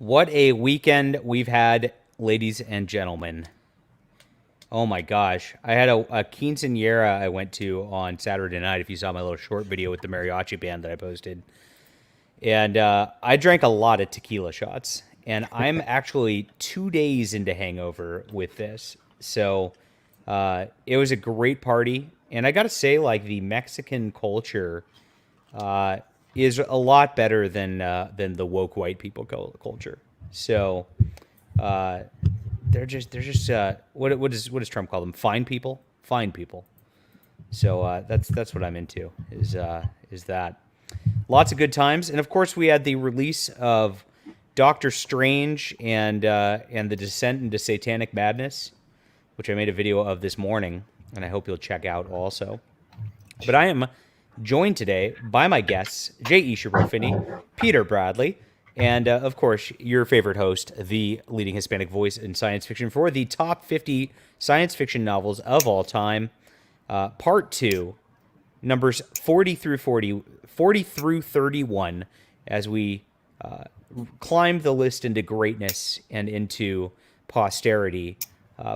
What a weekend we've had, ladies and gentlemen. Oh my gosh. I had a quinceanera I went to on Saturday night, if you saw my little short video with the mariachi band that I posted. And I drank a lot of tequila shots. And I'm actually 2 days into hangover with this. So it was a great party. And I got to say, like, the Mexican culture is a lot better than the woke white people culture. So they're just what does Trump call them? Fine people, fine people. So that's what I'm into is that lots of good times, and of course we had the release of Doctor Strange and the Descent into Satanic Madness, which I made a video of this morning, and I hope you'll check out also. But I am joined today by my guests, J.E. Finney, Peter Bradley, and of course, your favorite host, the leading Hispanic voice in science fiction for the top 50 science fiction novels of all time. Part 2, numbers 40 through 31, as we climb the list into greatness and into posterity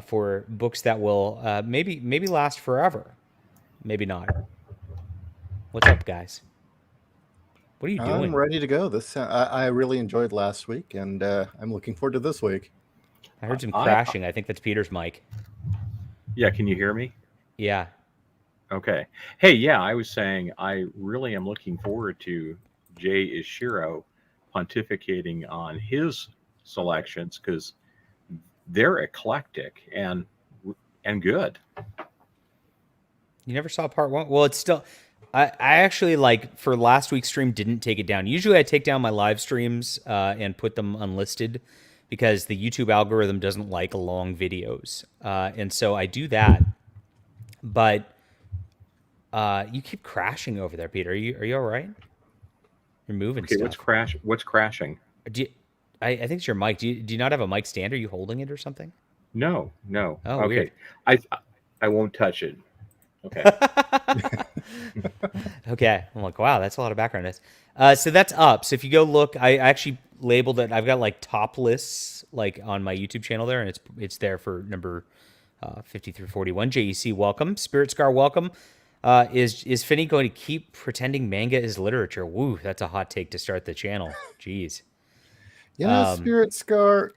for books that will maybe last forever. Maybe not. What's up, guys? What are you doing? I'm ready to go. I really enjoyed last week, and I'm looking forward to this week. I heard some crashing. I think that's Peter's mic. Yeah, can you hear me? Yeah. Okay. Hey, yeah, I was saying I really am looking forward to Jay Ishiro pontificating on his selections because they're eclectic and good. You never saw part 1? Well, it's still... I actually, like, for last week's stream, didn't take it down. Usually I take down my live streams and put them unlisted because the YouTube algorithm doesn't like long videos. And so I do that. But you keep crashing over there, Peter. Are you all right? You're moving Okay, stuff. what's crashing? I think it's your mic. Do you not have a mic stand? Are you holding it or something? No. Oh, okay. weird. I won't touch it. Okay. Okay. I'm like, wow, that's a lot of background noise. So that's up. So if you go look, I actually labeled it. I've got like top lists like on my YouTube channel there, and it's there for number 50 through 41. JEC, welcome. Spirit Scar, welcome. Is Finney going to keep pretending manga is literature? Woo, that's a hot take to start the channel. Jeez. Spirit Scar.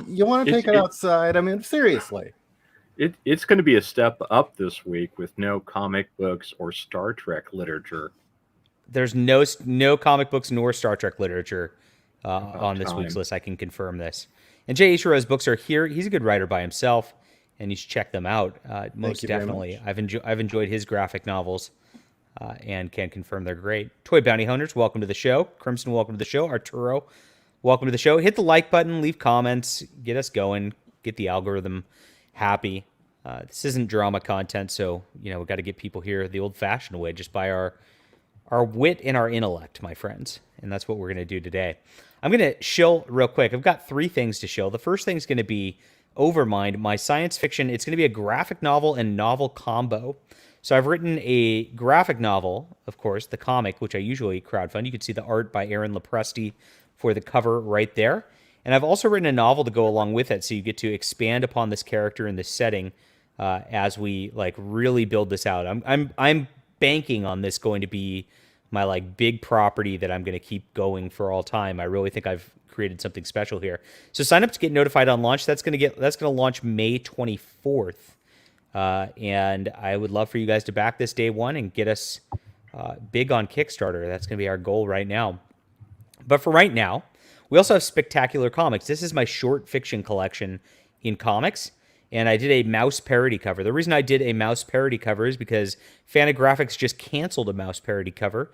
You want to take it outside? I mean, seriously. It's going to be a step up this week with no comic books or Star Trek literature. There's no comic books nor Star Trek literature on this week's list. I can confirm this. And Jay Ishiro's books are here. He's a good writer by himself, and you should check them out. Most definitely. I've enjoyed his graphic novels and can confirm they're great. Toy Bounty Hunters, welcome to the show. Crimson, welcome to the show. Arturo, welcome to the show. Hit the like button, leave comments, get us going, get the algorithm happy. This isn't drama content, so we've got to get people here the old-fashioned way, just by our wit and our intellect, my friends. And that's what we're going to do today. I'm going to shill real quick. I've got 3 things to shill. The first thing is going to be Overmind, my science fiction. It's going to be a graphic novel and novel combo. So I've written a graphic novel, of course, the comic, which I usually crowdfund. You can see the art by Aaron Lopresti for the cover right there. And I've also written a novel to go along with it, so you get to expand upon this character in this setting as we really build this out. I'm banking on this going to be my big property that I'm going to keep going for all time. I really think I've created something special here. So sign up to get notified on launch. That's going to launch May 24th, and I would love for you guys to back this day one and get us big on Kickstarter. That's going to be our goal right now. But for right now, we also have Spectacular Comics. This is my short fiction collection in comics, and I did a mouse parody cover. The reason I did a mouse parody cover is because Fantagraphics just canceled a mouse parody cover,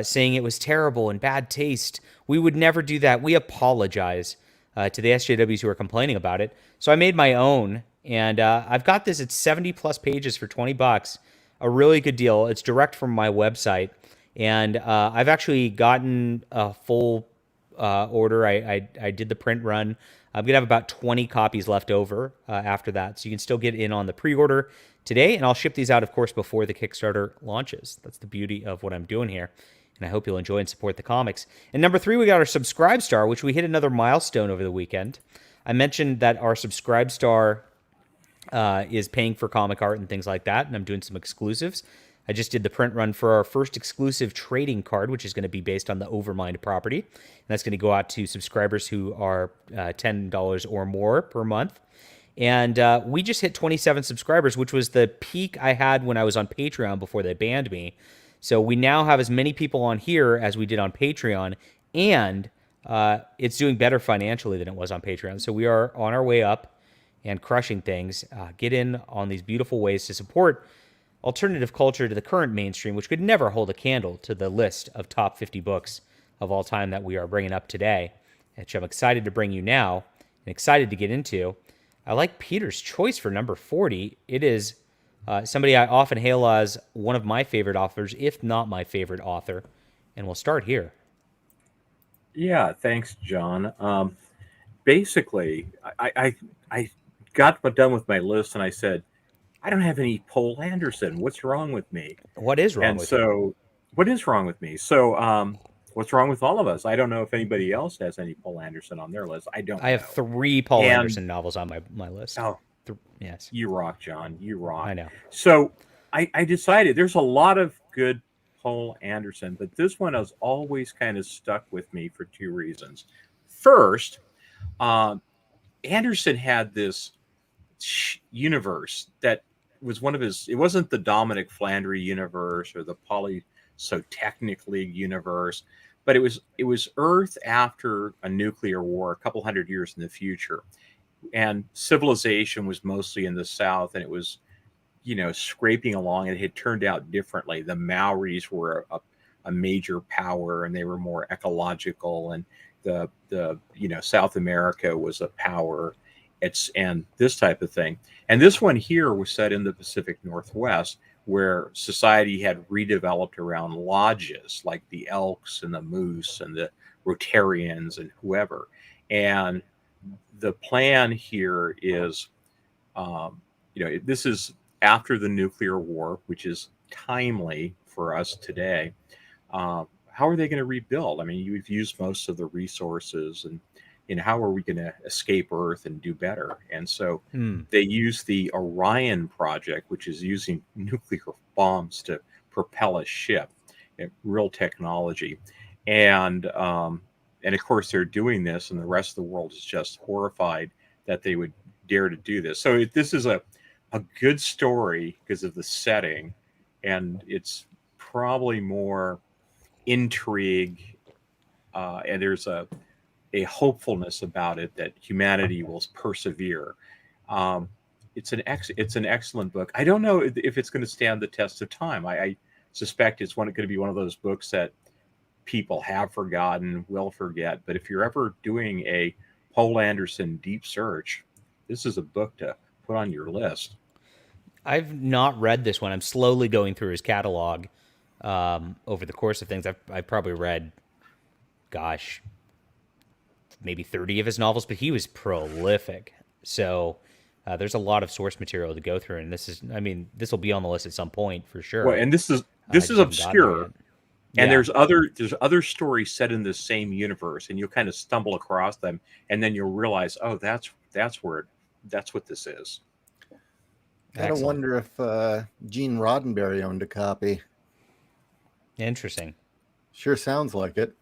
saying it was terrible and bad taste. We would never do that. We apologize to the SJWs who are complaining about it. So I made my own, and I've got this. It's 70-plus pages for $20. A really good deal. It's direct from my website, and I've actually gotten a full order. I did the print run. I'm going to have about 20 copies left over after that. So you can still get in on the pre-order today. And I'll ship these out, of course, before the Kickstarter launches. That's the beauty of what I'm doing here. and I hope you'll enjoy and support the comics. And number 3, we got our Subscribe Star, which we hit another milestone over the weekend. I mentioned that our Subscribe Star is paying for comic art and things like that, and I'm doing some exclusives. I just did the print run for our first exclusive trading card, which is going to be based on the Overmind property. And that's going to go out to subscribers who are $10 or more per month. And we just hit 27 subscribers, which was the peak I had when I was on Patreon before they banned me. So we now have as many people on here as we did on Patreon, and it's doing better financially than it was on Patreon. So we are on our way up and crushing things. Get in on these beautiful ways to support alternative culture to the current mainstream, which could never hold a candle to the list of top 50 books of all time that we are bringing up today, which I'm excited to bring you now and excited to get into. I like Peter's choice for number 40. It is somebody I often hail as one of my favorite authors, if not my favorite author. And we'll start here. Yeah, thanks, John. Basically, I got done with my list and I said, I don't have any Poul Anderson. What's wrong with me? What is wrong with you? What is wrong with me? So, what's wrong with all of us? I don't know if anybody else has any Poul Anderson on their list. I don't. I have 3 Poul Anderson novels on my list. Oh, yes. You rock, John. You rock. I know. So I decided there's a lot of good Poul Anderson, but this one has always kind of stuck with me for 2 reasons. First, Anderson had this universe that was one of his. It wasn't the Dominic Flandry universe or the Polytechnic League universe, but it was Earth after a nuclear war, a couple hundred years in the future, and civilization was mostly in the south, and it was, scraping along. It had turned out differently. The Maoris were a major power, and they were more ecological, and the South America was a power. And this type of thing. And this one here was set in the Pacific Northwest, where society had redeveloped around lodges like the Elks and the Moose and the Rotarians and whoever. And the plan here is, this is after the nuclear war, which is timely for us today. How are they going to rebuild? I mean, you've used most of the resources, and how are we going to escape Earth and do better? And so they use the Orion project, which is using nuclear bombs to propel a ship, real technology. And of course, they're doing this, and the rest of the world is just horrified that they would dare to do this. So this is a good story because of the setting, and it's probably more intrigue, and there's a hopefulness about it that humanity will persevere. It's an excellent book. I don't know if it's going to stand the test of time. I suspect it's going to be one of those books that people have forgotten, will forget. But if you're ever doing a Poul Anderson deep search, this is a book to put on your list. I've not read this one. I'm slowly going through his catalog over the course of things. I've probably read, maybe 30 of his novels, but he was prolific. So there's a lot of source material to go through, and this will be on the list at some point for sure. Well, and this is obscure, and there's other stories set in the same universe, and you'll kind of stumble across them, and then you'll realize, oh, that's what this is. I don't wonder if Gene Roddenberry owned a copy. Interesting. Sure sounds like it.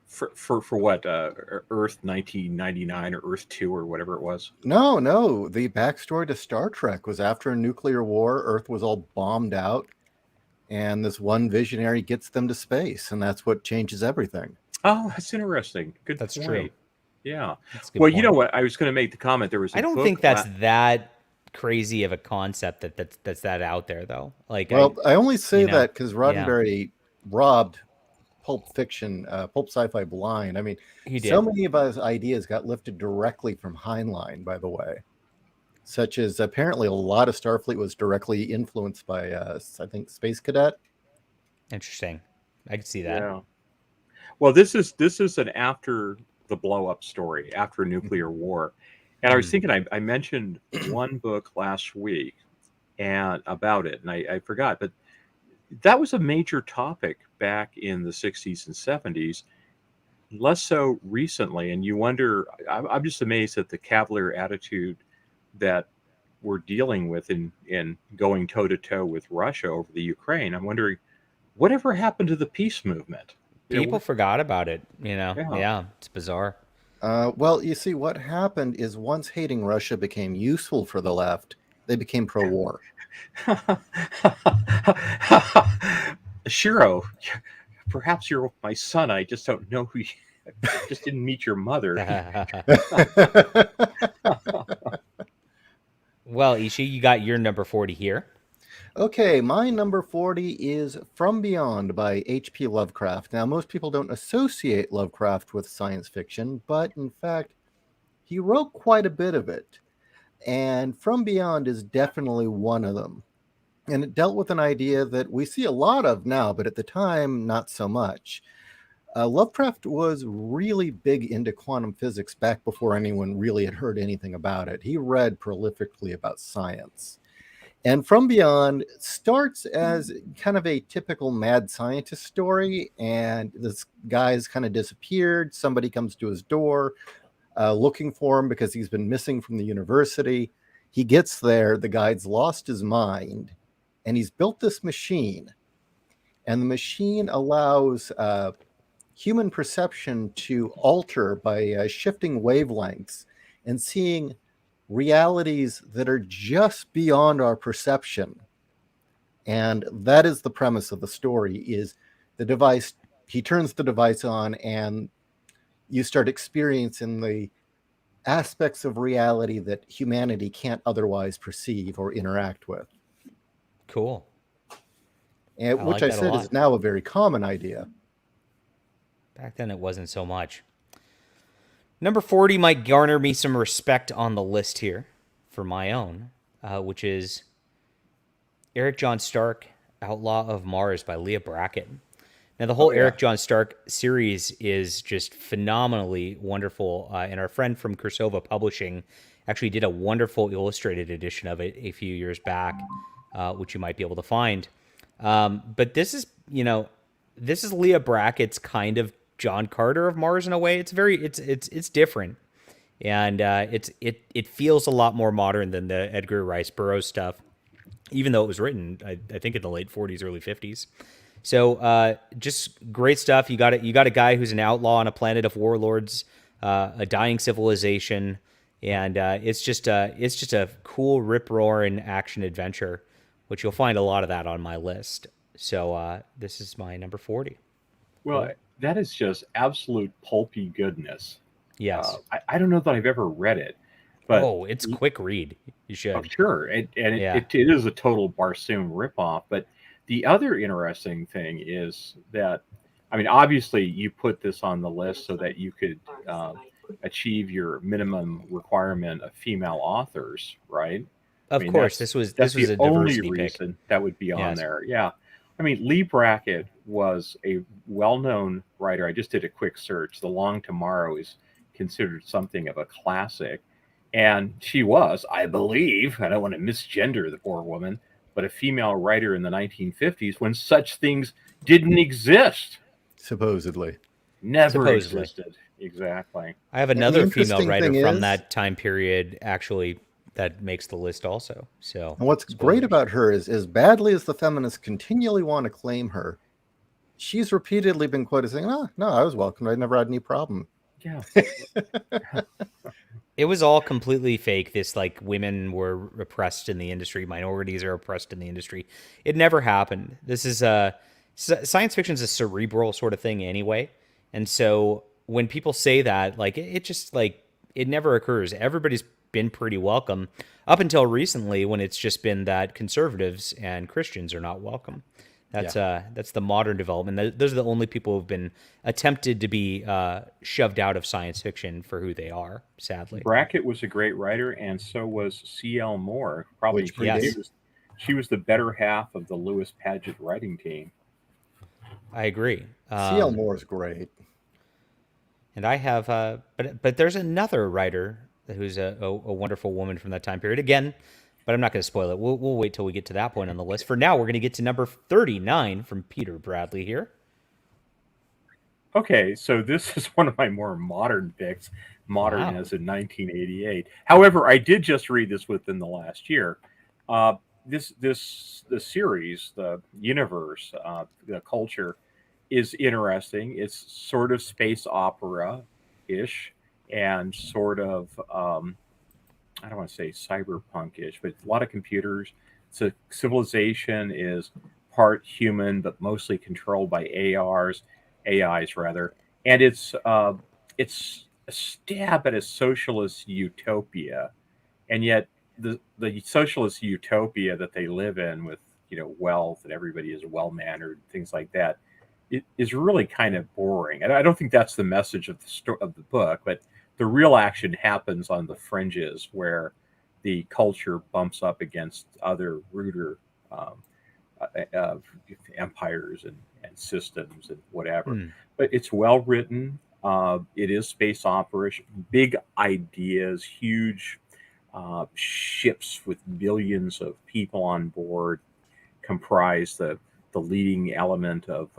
For what, Earth 1999 or Earth 2 or whatever it was? No. The backstory to Star Trek was after a nuclear war, Earth was all bombed out, and this one visionary gets them to space, and that's what changes everything. Oh, that's interesting. Good. That's point. true. Yeah. Well, point. You know what? I was going to make the comment. There was. I don't think that's that crazy of a concept that's that out there, though. I only say that because Roddenberry robbed Pulp Fiction, Pulp Sci-Fi blind. I mean, so many of his ideas got lifted directly from Heinlein, by the way, such as apparently a lot of Starfleet was directly influenced by, I think, Space Cadet. Interesting. I can see that. Yeah. Well, this is an after the blow up story, after a nuclear war. And I was thinking, I mentioned one book last week and about it, and I forgot, but that was a major topic back in the 60s and 70s, less so recently. And you wonder, I'm just amazed at the cavalier attitude that we're dealing with in going toe to toe with Russia over the Ukraine. I'm wondering, whatever happened to the peace movement? People forgot about it, Yeah. Yeah, it's bizarre. Well, you see, what happened is once hating Russia became useful for the left, they became pro-war. Shiro, perhaps you're my son. I just don't know who you just didn't meet your mother. Well, Ishi, you got your number 40 here. Okay, my number 40 is From Beyond by H.P. Lovecraft. Now, most people don't associate Lovecraft with science fiction, but in fact, he wrote quite a bit of it. And From Beyond is definitely one of them. And it dealt with an idea that we see a lot of now, but at the time, not so much. Lovecraft was really big into quantum physics back before anyone really had heard anything about it. He read prolifically about science. And From Beyond starts as kind of a typical mad scientist story, and this guy's kind of disappeared. Somebody comes to his door looking for him because he's been missing from the university. He gets there, the guy's lost his mind, and he's built this machine. And the machine allows human perception to alter by shifting wavelengths and seeing realities that are just beyond our perception. And that is the premise of the story, is the device, he turns the device on and you start experiencing the aspects of reality that humanity can't otherwise perceive or interact with. Cool. And, which I said is now a very common idea. Back then it wasn't so much. Number 40 might garner me some respect on the list here for my own, which is Eric John Stark, Outlaw of Mars by Leah Brackett. Now, the whole Eric John Stark series is just phenomenally wonderful, and our friend from Kursova Publishing actually did a wonderful illustrated edition of it a few years back, which you might be able to find. But this is, this is Leah Brackett's kind of John Carter of Mars in a way. It's different, and it feels a lot more modern than the Edgar Rice Burroughs stuff, even though it was written I think in the late 40s, early 50s. So just great stuff. You got a guy who's an outlaw on a planet of warlords, a dying civilization, and it's just a cool rip roaring action adventure, which you'll find a lot of that on my list. So this is my number 40. Well, that is just absolute pulpy goodness. Yes. I don't know that I've ever read it, but it's a quick read. You should. Oh, sure. It is a total Barsoom ripoff. But the other interesting thing is that, I mean, obviously you put this on the list so that you could achieve your minimum requirement of female authors, right? Of course, this was a diversity only pick. reason that would be on there. Yeah. I mean, Lee Brackett was a well-known writer. I just did a quick search. The Long Tomorrow is considered something of a classic. And she was, I believe, I don't want to misgender the poor woman, but a female writer in the 1950s when such things didn't exist. Supposedly. Never existed. Exactly. I have another female writer from that time period, actually, that makes the list also. So, and what's great about her is, as badly as the feminists continually want to claim her, she's repeatedly been quoted saying, "Oh, no, I was welcomed. I never had any problem." Yeah. It was all completely fake. This, like, women were oppressed in the industry, minorities are oppressed in the industry. It never happened. This is science fiction is a cerebral sort of thing anyway. And so when people say that, like, it just, like, it never occurs. Everybody's been pretty welcome up until recently, when it's just been that conservatives and Christians are not welcome. That's the modern development. Those are the only people who've been attempted to be shoved out of science fiction for who they are, sadly. Brackett was a great writer, and so was C.L. Moore. Probably she was the better half of the Lewis Paget writing team. I agree. C.L. Moore is great. And I have, but there's another writer who's a wonderful woman from that time period again, but but I'm not going to spoil it. We'll wait till we get to that point on the list. For now, we're going to get to number 39 from Peter Bradley here. Okay, so this is one of my more modern picks, modern as in 1988. However, I did just read this within the last year. The series, the universe, the culture is interesting. It's sort of space opera-ish and sort of I don't want to say cyberpunk-ish, but a lot of computers. So civilization is part human, but mostly controlled by AIs rather, and it's a stab at a socialist utopia, and yet the socialist utopia that they live in with wealth and everybody is well mannered, things like that, it is really kind of boring. And I don't think that's the message of the book, but the real action happens on the fringes where the culture bumps up against other ruder empires and systems and whatever. But it's well written. It is space opera, big ideas, huge ships with billions of people on board comprise the leading element of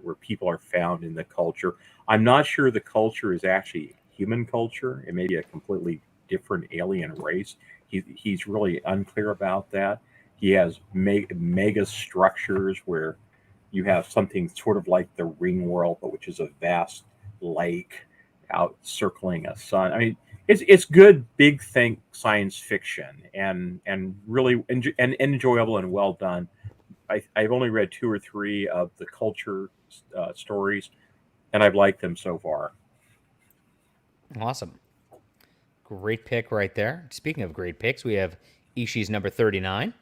where people are found in the culture. I'm not sure the culture is actually human culture. It may be a completely different alien race. He's really unclear about that. He has mega structures where you have something sort of like the ring world, but which is a vast lake out circling a sun. I mean, it's good, big think science fiction and really enjoyable and well done. I've only read 2 or 3 of the culture stories, and I've liked them so far. Awesome. Great pick right there. Speaking of great picks, we have Ishii's number 39.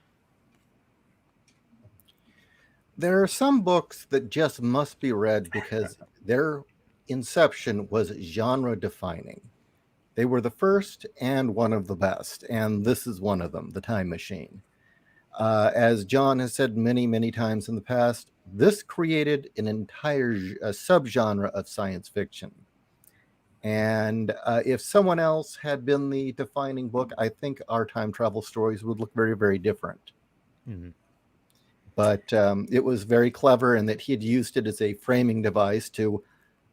There are some books that just must be read because their inception was genre defining. They were the first and one of the best, and this is one of them, The Time Machine. As John has said many, many times in the past, this created an entire subgenre of science fiction. And if someone else had been the defining book, I think our time travel stories would look very, very different. Mm-hmm. But it was very clever in that he had used it as a framing device to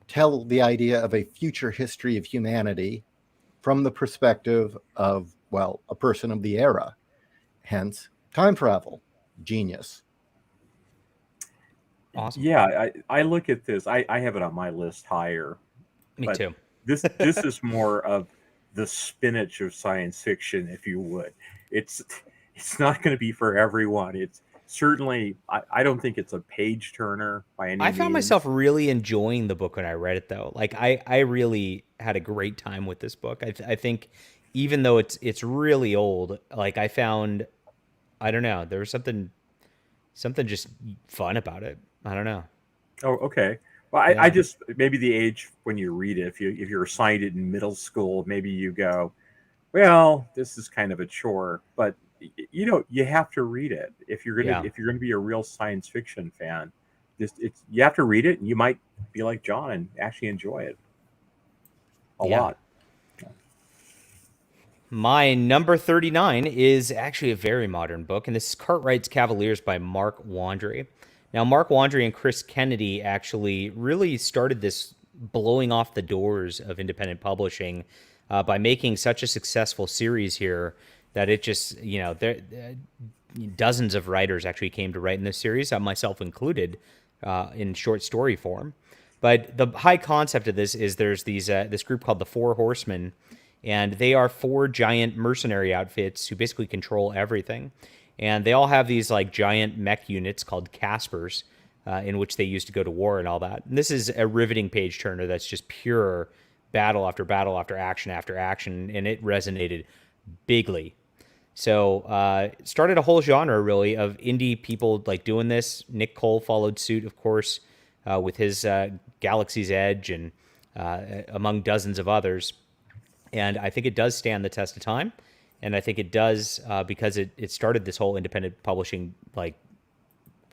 tell the idea of a future history of humanity from the perspective of, well, a person of the era. Hence, time travel. Genius. Awesome. Yeah, I look at this. I have it on my list higher. Me too. This is more of the spinach of science fiction, if you would. It's not going to be for everyone. It's certainly, I don't think it's a page turner by any means. I found myself really enjoying the book when I read it, though. Like I really had a great time with this book. I think even though it's really old, like I found, I don't know, there was something just fun about it. I don't know. Oh, okay. Well, I just, maybe the age when you read it, if you're assigned it in middle school, maybe you go, well, this is kind of a chore, but you have to read it if you're gonna be a real science fiction fan. You have to read it, and you might be like John and actually enjoy it a lot. My number 39 is actually a very modern book, and this is Cartwright's Cavaliers by Mark Wandrei. Now, Mark Wandrei and Chris Kennedy actually really started this blowing off the doors of independent publishing by making such a successful series here that it just, dozens of writers actually came to write in this series, myself included, in short story form. But the high concept of this is there's this group called the Four Horsemen, and they are 4 giant mercenary outfits who basically control everything. And they all have these like giant mech units called Caspers, in which they used to go to war and all that. And this is a riveting page turner that's just pure battle after battle after action, and it resonated bigly. So it started a whole genre, really, of indie people like doing this. Nick Cole followed suit, of course, with his Galaxy's Edge and among dozens of others. And I think it does stand the test of time. And I think it does because it started this whole independent publishing like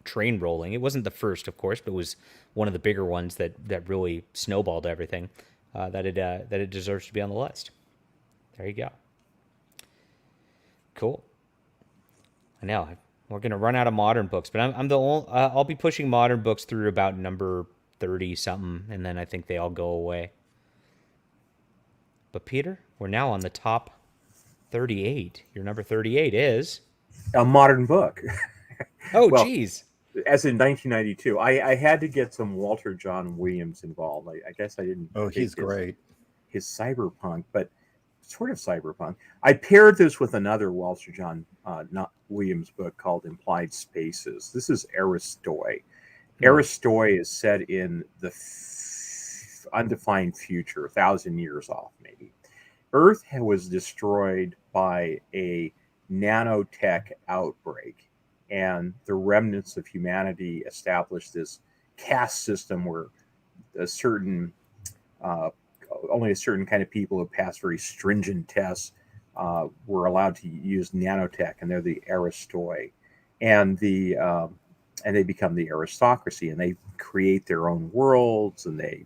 train rolling. It wasn't the first, of course, but it was one of the bigger ones that really snowballed everything. That it deserves to be on the list. There you go. Cool. I know. We're going to run out of modern books, but I'm the only, I'll be pushing modern books through about number 30 something, and then I think they all go away. But Peter, we're now on the top 38. Your number 38 is a modern book. Oh, well, geez. As in 1992, I had to get some Walter Jon Williams involved. I guess I didn't. Oh, he's great. His cyberpunk, but sort of cyberpunk. I paired this with another Walter Jon Williams book called Implied Spaces. This is Aristoi. Aristoi is set in the undefined future, 1,000 years off, maybe. Earth was destroyed by a nanotech outbreak, and the remnants of humanity established this caste system where only a certain kind of people who passed very stringent tests were allowed to use nanotech, and they're the Aristoi, and they become the aristocracy, and they create their own worlds, and they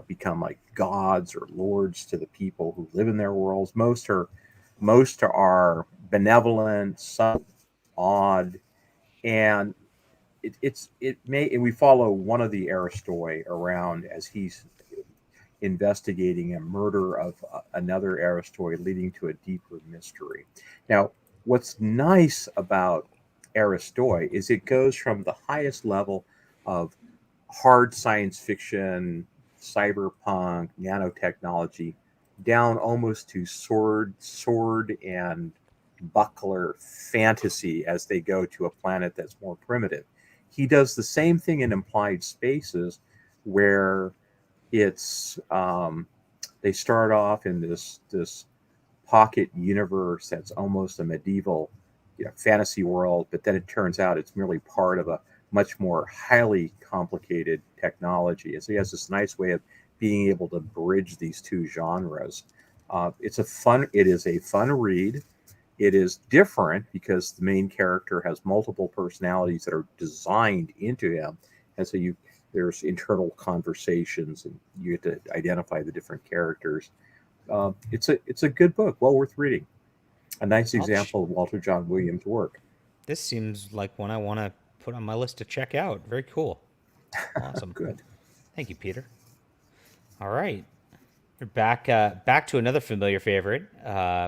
become like gods or lords to the people who live in their worlds. Most are benevolent, some odd, and we follow one of the Aristoi around as he's investigating a murder of another Aristoi, leading to a deeper mystery. Now, what's nice about Aristoi is it goes from the highest level of hard science fiction, cyberpunk, nanotechnology, down almost to sword and buckler fantasy as they go to a planet that's more primitive. He does the same thing in Implied Spaces, where it's they start off in this pocket universe that's almost a medieval fantasy world, but then it turns out it's merely part of a much more highly complicated technology. And so he has this nice way of being able to bridge these two genres. It is a fun read. It is different because the main character has multiple personalities that are designed into him, and so there's internal conversations, and you get to identify the different characters. It's a good book, well worth reading. A nice example of Walter Jon Williams' work. This seems like one I want to put on my list to check out. Very cool. Awesome. Good. Thank you, Peter. All right. We're back to another familiar favorite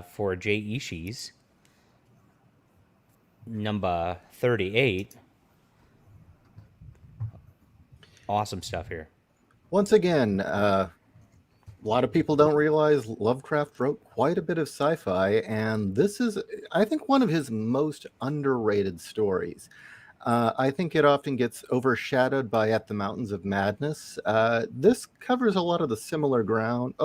for Jay Ishii's number 38. Awesome stuff here. Once again, a lot of people don't realize Lovecraft wrote quite a bit of sci-fi, and this is, I think, one of his most underrated stories. I think it often gets overshadowed by At the Mountains of Madness. This covers a lot of the similar ground.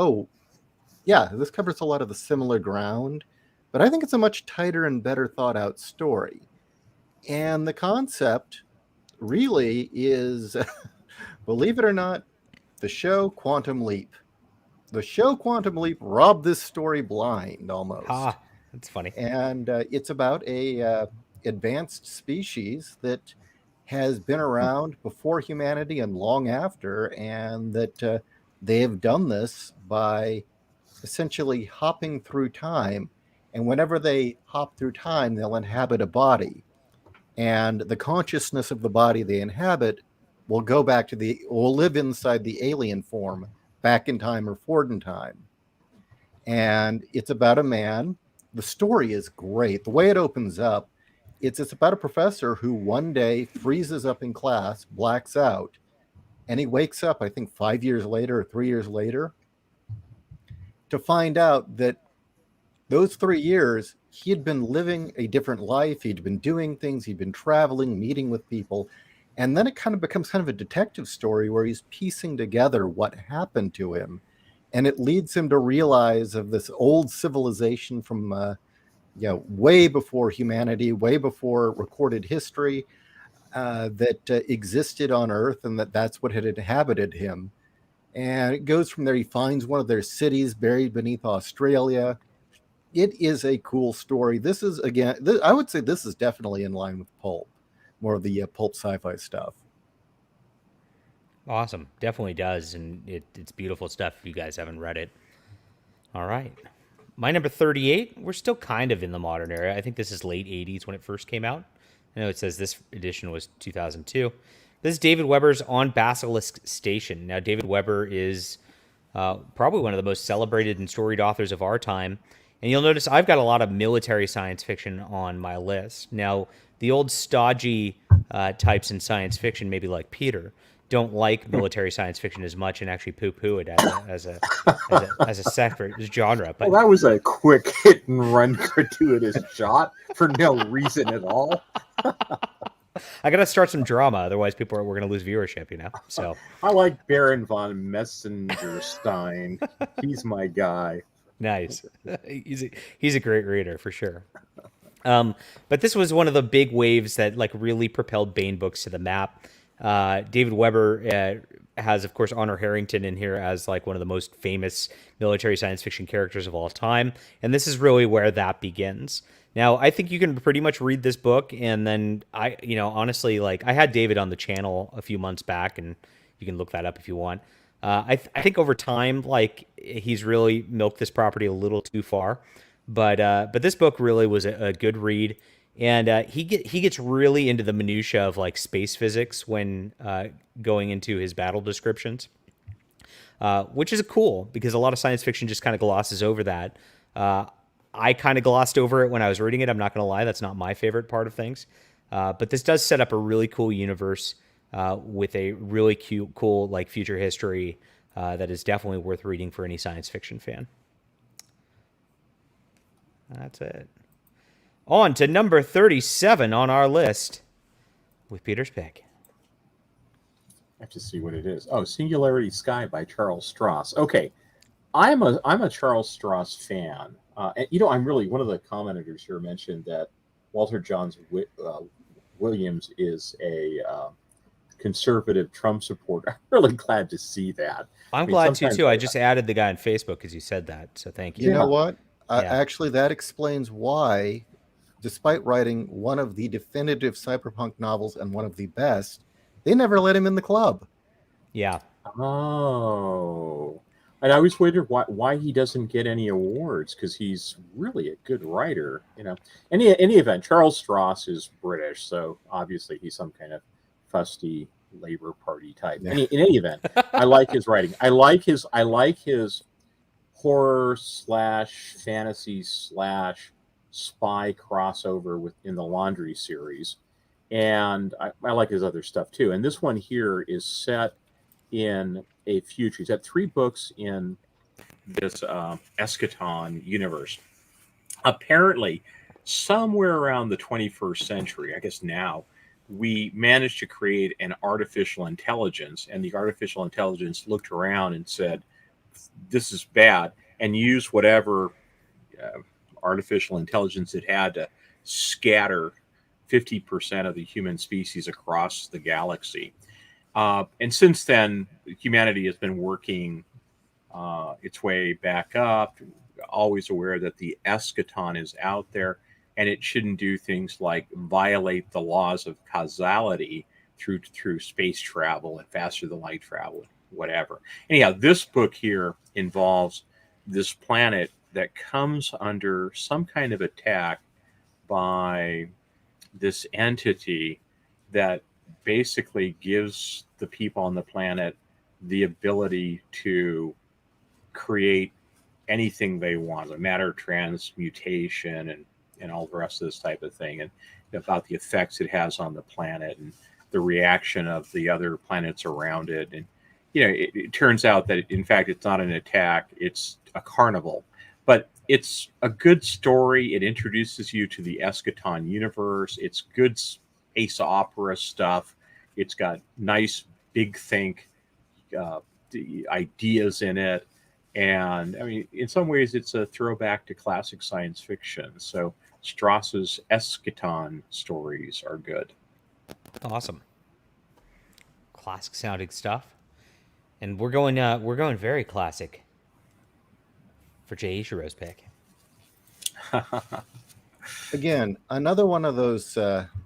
This covers a lot of the similar ground, but I think it's a much tighter and better thought out story. And the concept really is, believe it or not, the show Quantum Leap. The show Quantum Leap robbed this story blind almost. That's funny. And it's about a advanced species that has been around before humanity and long after, and that they have done this by essentially hopping through time. And whenever they hop through time, they'll inhabit a body. And the consciousness of the body they inhabit will live inside the alien form, back in time or forward in time. And it's about a man. The story is great. The way it opens up, it's about a professor who one day freezes up in class, blacks out, and he wakes up, I think 5 years later or 3 years later, to find out that those 3 years, he had been living a different life. He'd been doing things. He'd been traveling, meeting with people. And then it kind of becomes kind of a detective story where he's piecing together what happened to him. And it leads him to realize of this old civilization from way before humanity, way before recorded history, that existed on Earth, and that's what had inhabited him. And it goes from there. He finds one of their cities buried beneath Australia. It is a cool story. This is, again, I would say this is definitely in line with pulp, more of the pulp sci-fi stuff. Awesome. Definitely does. And it's beautiful stuff if you guys haven't read it. All right. My number 38, we're still kind of in the modern era. I think this is late 80s when it first came out. I know it says this edition was 2002. This is David Weber's On Basilisk Station. Now, David Weber is probably one of the most celebrated and storied authors of our time. And you'll notice I've got a lot of military science fiction on my list. Now, the old stodgy types in science fiction, maybe like Peter, don't like military science fiction as much and actually poo-poo it as a separate genre. But well, that was a quick hit and run gratuitous shot for no reason at all. I got to start some drama, otherwise we're going to lose viewership, you know. So I like Baron von Messengerstein. He's my guy. Nice. He's a great reader for sure. But this was one of the big waves that like really propelled Baen books to the map. David Weber has, of course, Honor Harrington in here as like one of the most famous military science fiction characters of all time. And this is really where that begins. Now, I think you can pretty much read this book. And then honestly, like I had David on the channel a few months back, and you can look that up if you want. I think over time, like he's really milked this property a little too far. But this book really was a good read. And he gets really into the minutia of like space physics when going into his battle descriptions, which is cool because a lot of science fiction just kind of glosses over that. I kind of glossed over it when I was reading it. I'm not going to lie. That's not my favorite part of things. But this does set up a really cool universe with a really cool like future history that is definitely worth reading for any science fiction fan. That's it. On to number 37 on our list with Peter's pick. I have to see what it is. Oh, Singularity Sky by Charles Stross. Okay, I'm a Charles Stross fan. And, I'm really, one of the commenters here mentioned that Walter John Williams is a conservative Trump supporter. I'm really glad to see that. I'm glad too. I just added the guy on Facebook because you said that, so thank you. You know what? Actually, that explains why, despite writing one of the definitive cyberpunk novels and one of the best, they never let him in the club. Yeah. Oh. And I always wondered why he doesn't get any awards, because he's really a good writer. In any event, Charles Stross is British, so obviously he's some kind of fusty Labour Party type. Yeah. In any event, I like his writing. I like his horror / fantasy / spy crossover within the Laundry series, and I like his other stuff too. And this one here is set in a future. He's got 3 books in this eschaton universe. Apparently, somewhere around the 21st century, I guess now, we managed to create an artificial intelligence, and the artificial intelligence looked around and said, "This is bad," and used whatever artificial intelligence it had to scatter 50% of the human species across the galaxy. And since then, humanity has been working its way back up, always aware that the eschaton is out there, and it shouldn't do things like violate the laws of causality through space travel and faster than light travel, whatever. Anyhow, this book here involves this planet that comes under some kind of attack by this entity that basically gives the people on the planet the ability to create anything they want, a matter transmutation and all the rest of this type of thing, and about the effects it has on the planet and the reaction of the other planets around it. And it turns out that in fact it's not an attack, it's a carnival. But it's a good story. It introduces you to the eschaton universe. It's good space opera stuff. It's got nice big think ideas in it. And I mean, in some ways, it's a throwback to classic science fiction. So Stross's eschaton stories are good. Awesome. Classic sounding stuff. And we're going very classic for Jay Ishiro's pick. Again, another one of those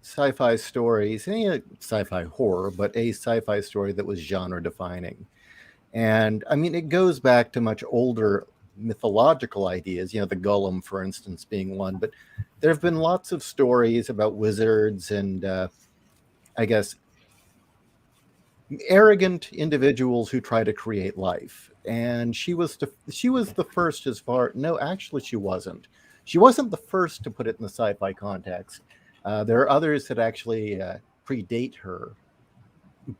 sci-fi stories, sci-fi horror, but a sci-fi story that was genre defining. And I mean, it goes back to much older mythological ideas, the Golem, for instance, being one. But there have been lots of stories about wizards and, I guess, arrogant individuals who try to create life. And she was the first as far. No, actually, she wasn't. She wasn't the first to put it in the sci-fi context. There are others that actually predate her,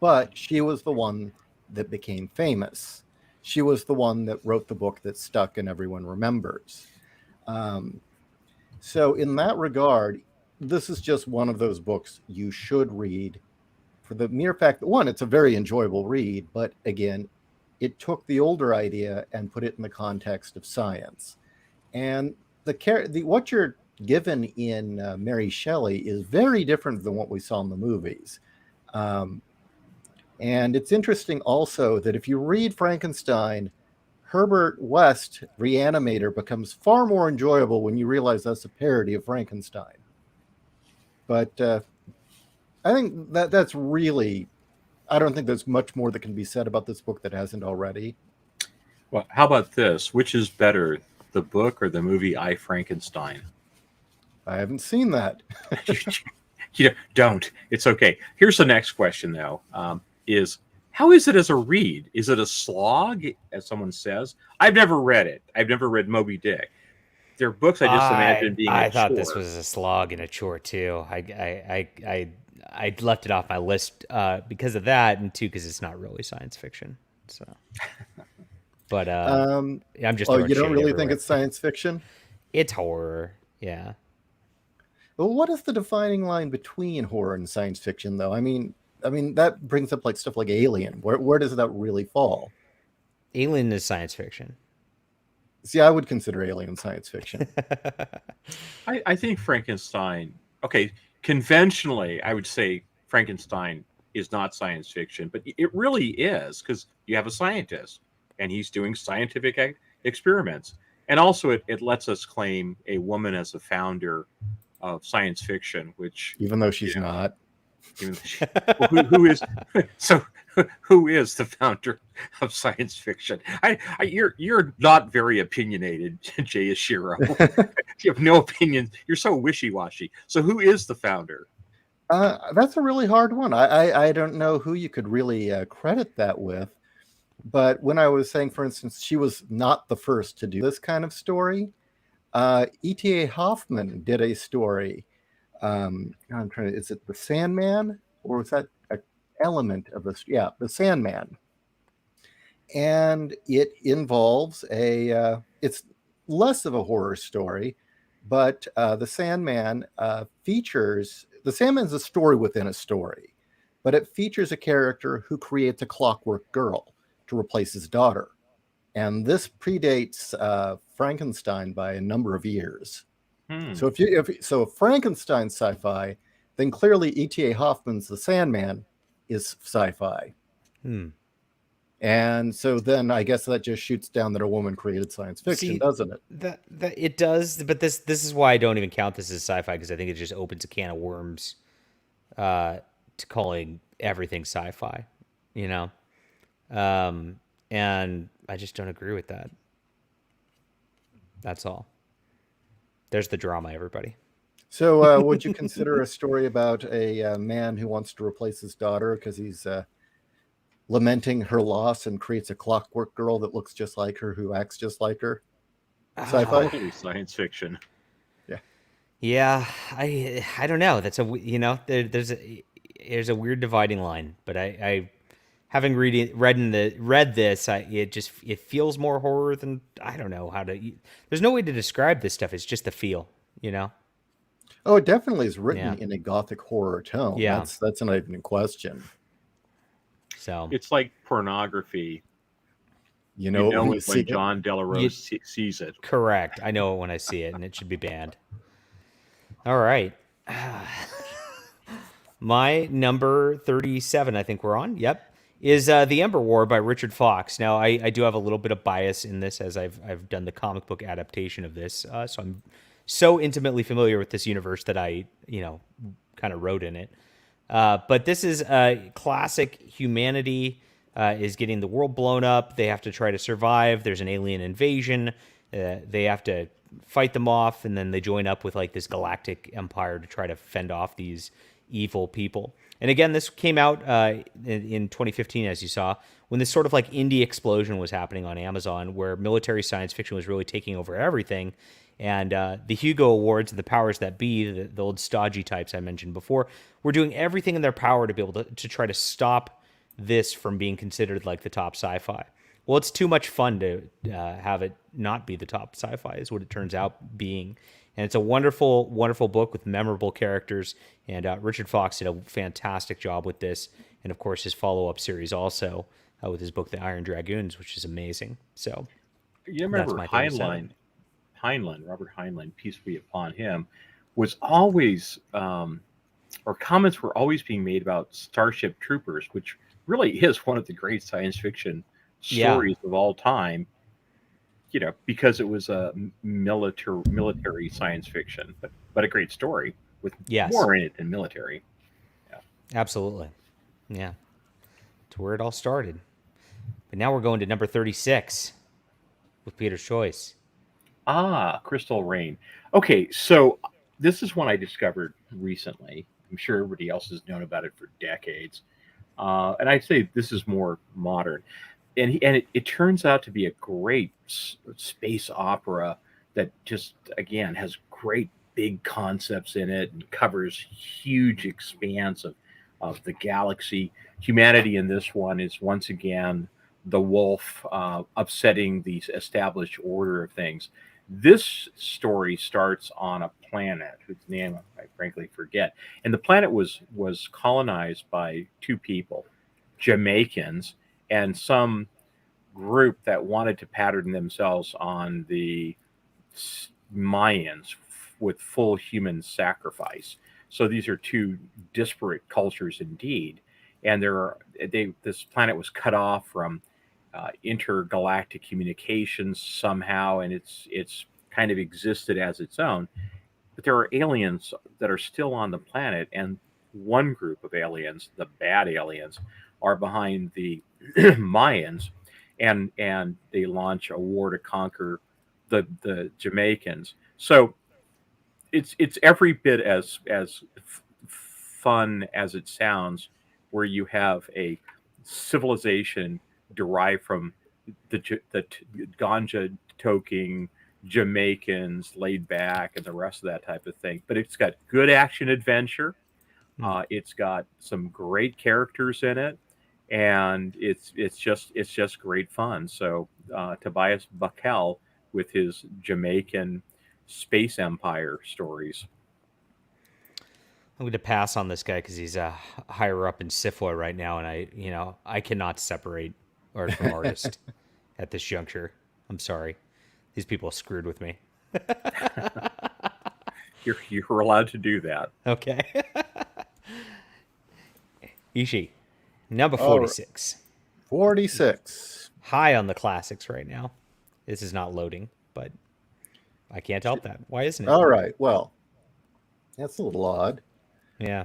but she was the one that became famous. She was the one that wrote the book that stuck and everyone remembers. So in that regard, this is just one of those books you should read for the mere fact that, one, it's a very enjoyable read, but again, it took the older idea and put it in the context of science. And what you're given in Mary Shelley is very different than what we saw in the movies. And it's interesting also that if you read Frankenstein, Herbert West, Reanimator, becomes far more enjoyable when you realize that's a parody of Frankenstein. But I think that's really, I don't think there's much more that can be said about this book that hasn't already. Well, how about this? Which is better, the book or the movie I, Frankenstein? I haven't seen that. Don't. It's okay. Here's the next question, though. How is it as a read? Is it a slog, as someone says? I've never read it. I've never read Moby Dick. They're books I just imagine being I a thought chore. this was a slog and a chore, too. I left it off my list because of that, and two, because it's not really science fiction. So, but I'm just. Oh, you don't really everywhere. think it's science fiction? It's horror, yeah. Well, what is the defining line between horror and science fiction, though? I mean, that brings up like stuff like Alien. Where does that really fall? Alien is science fiction. See, I would consider Alien science fiction. I think Frankenstein. Okay, conventionally, I would say Frankenstein is not science fiction, but it really is, because you have a scientist and he's doing scientific experiments, and also it lets us claim a woman as a founder of science fiction, which even though she's not. Who is so? Who is the founder of science fiction? You're not very opinionated, Jay Ishiro. You have no opinion. You're so wishy-washy. So who is the founder? That's a really hard one. I don't know who you could really credit that with. But when I was saying, for instance, she was not the first to do this kind of story, E.T.A. Hoffman did a story. Is it The Sandman, or was that an element of this? Yeah, The Sandman. And it involves it's less of a horror story, but The Sandman's a story within a story, but it features a character who creates a clockwork girl to replace his daughter. And this predates Frankenstein by a number of years. So if Frankenstein's sci-fi, then clearly E.T.A. Hoffman's The Sandman is sci-fi. And so then I guess that just shoots down that a woman created science fiction, doesn't it? That it does, but this is why I don't even count this as sci-fi, because I think it just opens a can of worms to calling everything sci-fi, and I just don't agree with that. That's all. There's the drama, everybody. So would you consider a story about a man who wants to replace his daughter because he's lamenting her loss and creates a clockwork girl that looks just like her, who acts just like her? Sci-fi? Science fiction. Yeah. I don't know. That's there's a weird dividing line, but I having read this, it feels more horror than, I don't know how to. There's no way to describe this stuff. It's just the feel, Oh, it definitely is written in a gothic horror tone. Yeah, that's not even a question. So it's like pornography. You know when John Delarose sees it. Correct. I know it when I see it, and it should be banned. All right. My number 37, I think we're on. Yep. Is The Ember War by Richard Fox. Now, I do have a little bit of bias in this, as I've done the comic book adaptation of this, so I'm so intimately familiar with this universe that I, kind of wrote in it. But this is a classic humanity is getting the world blown up. They have to try to survive. There's an alien invasion. They have to fight them off, and then they join up with like this galactic empire to try to fend off these evil people. And again, this came out in 2015, as you saw, when this sort of like indie explosion was happening on Amazon, where military science fiction was really taking over everything. And the Hugo Awards and the powers that be, the old stodgy types I mentioned before, were doing everything in their power to be able to try to stop this from being considered like the top sci-fi. Well, it's too much fun to have it not be the top sci-fi, is what it turns out being. And it's a wonderful, wonderful book with memorable characters. And Richard Fox did a fantastic job with this. And of course, his follow-up series also with his book, The Iron Dragoons, which is amazing. So, you remember Heinlein, Robert Heinlein, peace be upon him, was always, or comments were always being made about Starship Troopers, which really is one of the great science fiction stories of all time. You know, because it was a military science fiction, but a great story with more in it than military. Yeah. Absolutely. Yeah. To where it all started. But now we're going to number 36 with Peter's choice. Crystal Rain. Okay, so this is one I discovered recently. I'm sure everybody else has known about it for decades. And I'd say this is more modern. And it turns out to be a great space opera that just, again, has great big concepts in it and covers huge expanse of the galaxy. Humanity in this one is once again the wolf upsetting the established order of things. This story starts on a planet whose name I frankly forget. And the planet was colonized by two people, Jamaicans, and some group that wanted to pattern themselves on the Mayans with full human sacrifice. So these are two disparate cultures indeed. And this planet was cut off from intergalactic communications somehow, and it's kind of existed as its own. But there are aliens that are still on the planet, and one group of aliens, the bad aliens, are behind the Mayans, and they launch a war to conquer the Jamaicans. So it's every bit as fun as it sounds, where you have a civilization derived from the ganja toking Jamaicans, laid back, and the rest of that type of thing. But it's got good action adventure. It's got some great characters in it, and it's just great fun. So Tobias Buckell with his Jamaican space empire stories. I'm going to pass on this guy because he's higher up in SIFWA right now, and I cannot separate art from artist at this juncture. I'm sorry. These people screwed with me. You're allowed to do that. Okay. Ishii, number 46. 46. High on the classics right now. This is not loading, but I can't help that. Why isn't it? All right. Well, that's a little odd. Yeah.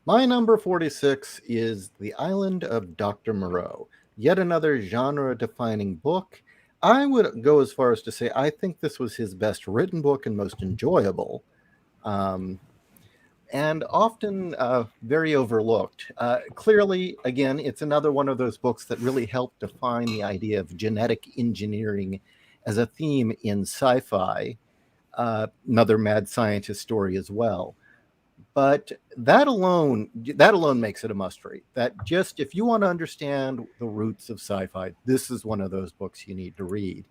My number 46 is The Island of Dr. Moreau. Yet another genre-defining book. I would go as far as to say I think this was his best written book and most enjoyable, and often very overlooked. Clearly, again, it's another one of those books that really helped define the idea of genetic engineering as a theme in sci-fi. Another mad scientist story as well. But that alone makes it a must-read. That just, if you want to understand the roots of sci-fi, this is one of those books you need to read.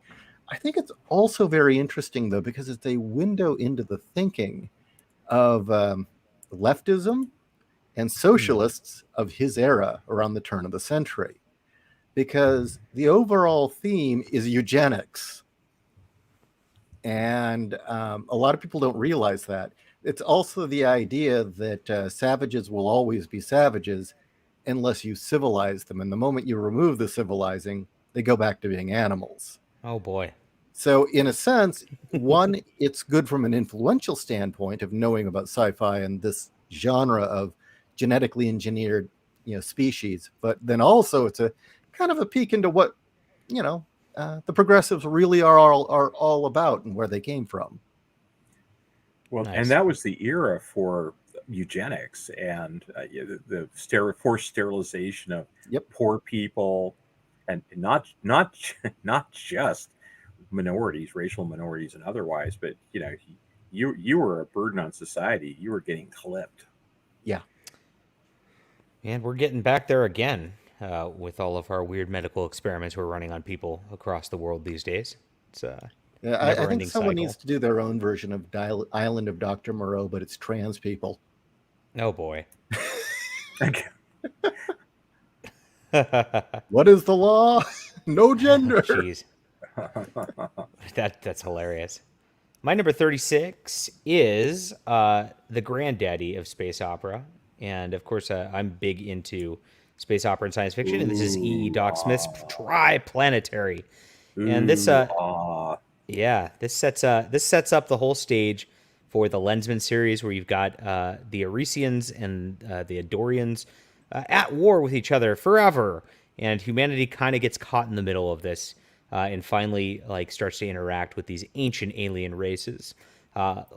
I think it's also very interesting, though, because it's a window into the thinking of leftism and socialists of his era around the turn of the century. Because the overall theme is eugenics. And a lot of people don't realize that. It's also the idea that savages will always be savages unless you civilize them. And the moment you remove the civilizing, they go back to being animals. Oh, boy. So in a sense, one, it's good from an influential standpoint of knowing about sci-fi and this genre of genetically engineered, species, but then also it's a kind of a peek into what the progressives really are all about and where they came from. Well, nice. And that was the era for eugenics and the forced sterilization of poor people, and not just minorities, racial minorities, and otherwise. But you were a burden on society. You were getting clipped. Yeah, and we're getting back there again with all of our weird medical experiments we're running on people across the world these days. It's I think someone needs to do their own version of Island of Dr. Moreau, but it's trans people. Oh boy. What is the law? No gender. Jeez. That's hilarious. My number 36 is the granddaddy of space opera. And of course, I'm big into space opera and science fiction. And this is E.E. Doc Smith's Triplanetary. And this this sets up the whole stage for the Lensman series, where you've got the Arisians and the Adorians at war with each other forever, and humanity kind of gets caught in the middle of this, and finally starts to interact with these ancient alien races.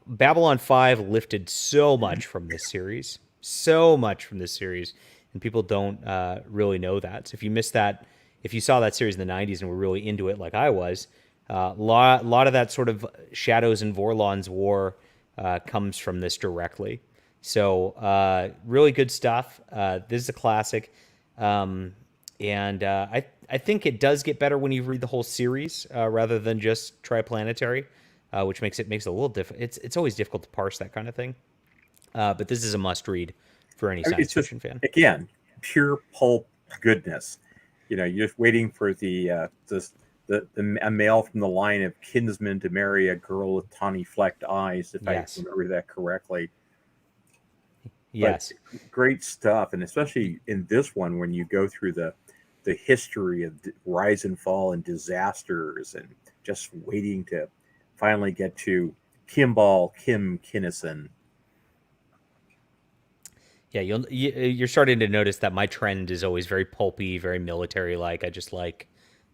Babylon 5 lifted so much from this series, and people don't really know that. So if you missed that, if you saw that series in the 90s and were really into it like I was, a lot of that sort of Shadows and Vorlon's war comes from this directly. So really good stuff. This is a classic. And I think it does get better when you read the whole series rather than just Triplanetary, which makes it a little different. It's always difficult to parse that kind of thing. But this is a must read for any science fiction fan. Again, pure pulp goodness. You're just waiting for a male from the line of kinsmen to marry a girl with tawny flecked eyes, if I remember that correctly. Yes. But great stuff. And especially in this one, when you go through the history of rise and fall and disasters, and just waiting to finally get to Kim Kinnison. Yeah, you're starting to notice that my trend is always very pulpy, very military-like. I just like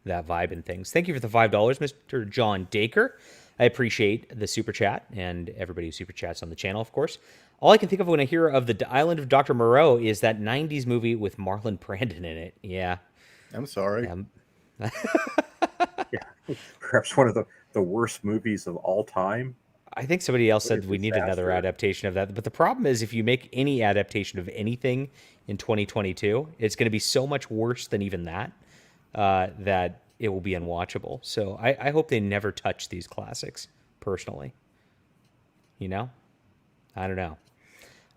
that vibe and things. Thank you for the $5, Mr. John Dacre. I appreciate the super chat, and everybody who super chats on the channel, of course. All I can think of when I hear of the Island of Dr. Moreau is that 90s movie with Marlon Brandon in it. Yeah. I'm sorry. Perhaps one of the worst movies of all time. I think somebody else said we need another adaptation of that. But the problem is, if you make any adaptation of anything in 2022, it's going to be so much worse than even that, that it will be unwatchable. So I hope they never touch these classics, personally. I don't know.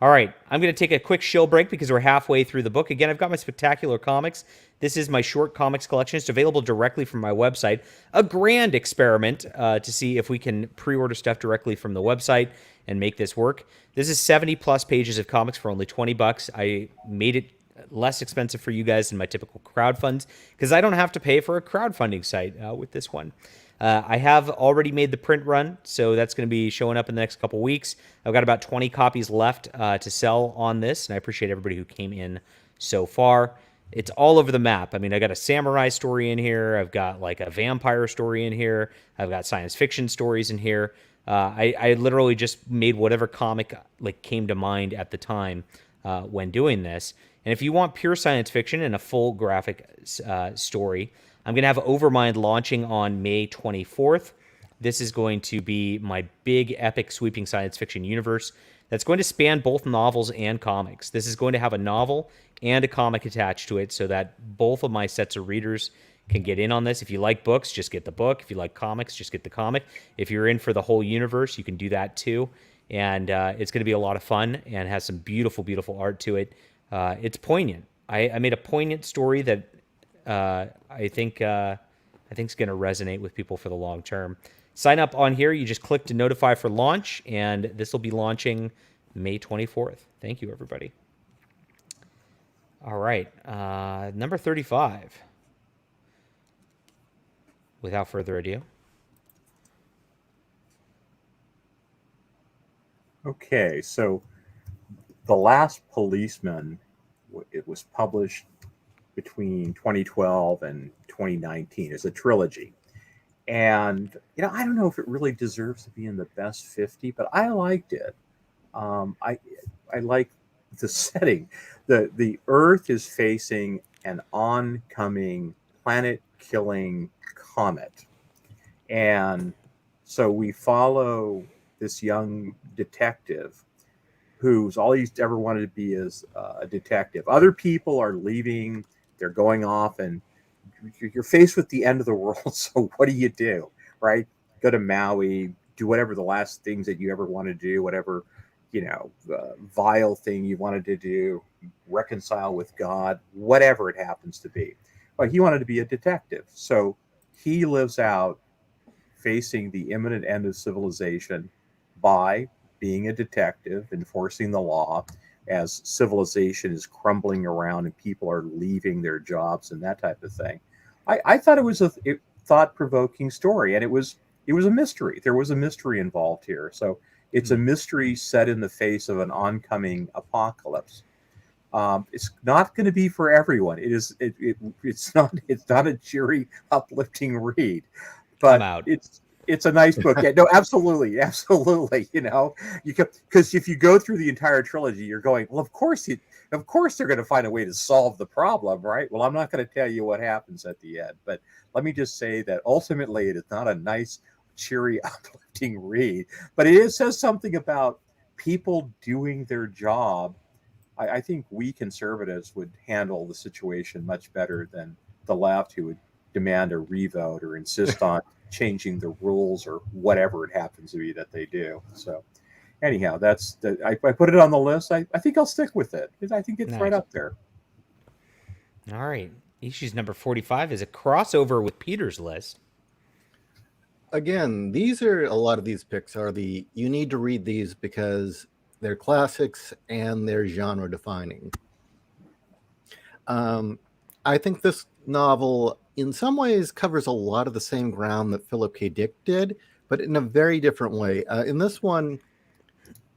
All right, I'm going to take a quick shill break because we're halfway through the book. Again, I've got my Spectacular Comics. This is my short comics collection. It's available directly from my website. A grand experiment to see if we can pre-order stuff directly from the website and make this work. This is 70-plus pages of comics for only $20. I made it less expensive for you guys than my typical crowdfunds because I don't have to pay for a crowdfunding site with this one. I have already made the print run, so that's going to be showing up in the next couple weeks. I've got about 20 copies left to sell on this, and I appreciate everybody who came in so far. It's all over the map. I mean, I got a samurai story in here. I've got like a vampire story in here. I've got science fiction stories in here. I literally just made whatever comic came to mind at the time when doing this. And if you want pure science fiction and a full graphic story, I'm going to have Overmind launching on May 24th. This is going to be my big, epic, sweeping science fiction universe that's going to span both novels and comics. This is going to have a novel and a comic attached to it so that both of my sets of readers can get in on this. If you like books, just get the book. If you like comics, just get the comic. If you're in for the whole universe, you can do that too. And it's going to be a lot of fun and has some beautiful, beautiful art to it. It's poignant. I made a poignant story that I think is going to resonate with people for the long term. Sign up on here. You just click to notify for launch, and this will be launching May 24th. Thank you, everybody. All right, number 35. Without further ado. Okay, so The Last Policeman it was published between 2012 and 2019. It's a trilogy. And, I don't know if it really deserves to be in the best 50, but I liked it. I like the setting. The Earth is facing an oncoming planet-killing comet. And so we follow this young detective who's all he's ever wanted to be is a detective. Other people are leaving, they're going off, and you're faced with the end of the world. So what do? Right? Go to Maui, do whatever the last things that you ever want to do, whatever, vile thing you wanted to do, reconcile with God, whatever it happens to be. But he wanted to be a detective. So he lives out facing the imminent end of civilization by being a detective, enforcing the law as civilization is crumbling around and people are leaving their jobs and that type of thing. I thought it was a thought-provoking story, and it was a mystery. There was a mystery involved here. So it's a mystery set in the face of an oncoming apocalypse. It's not going to be for everyone. It's not a cheery, uplifting read, but it's a nice book. Yeah, no, absolutely. Because if you go through the entire trilogy, you're going, well, of course they're going to find a way to solve the problem, right? Well, I'm not going to tell you what happens at the end, but let me just say that ultimately it is not a nice, cheery, uplifting read, but it says something about people doing their job. I think we conservatives would handle the situation much better than the left, who would demand a revote or insist on changing the rules or whatever it happens to be that they do. So anyhow, I put it on the list. I think I'll stick with it because I think it's right up there. All right. Issues number 45 is a crossover with Peter's list. Again, a lot of these picks are you need to read these because they're classics and they're genre defining. I think this novel in some ways covers a lot of the same ground that Philip K. Dick did, but in a very different way. In this one,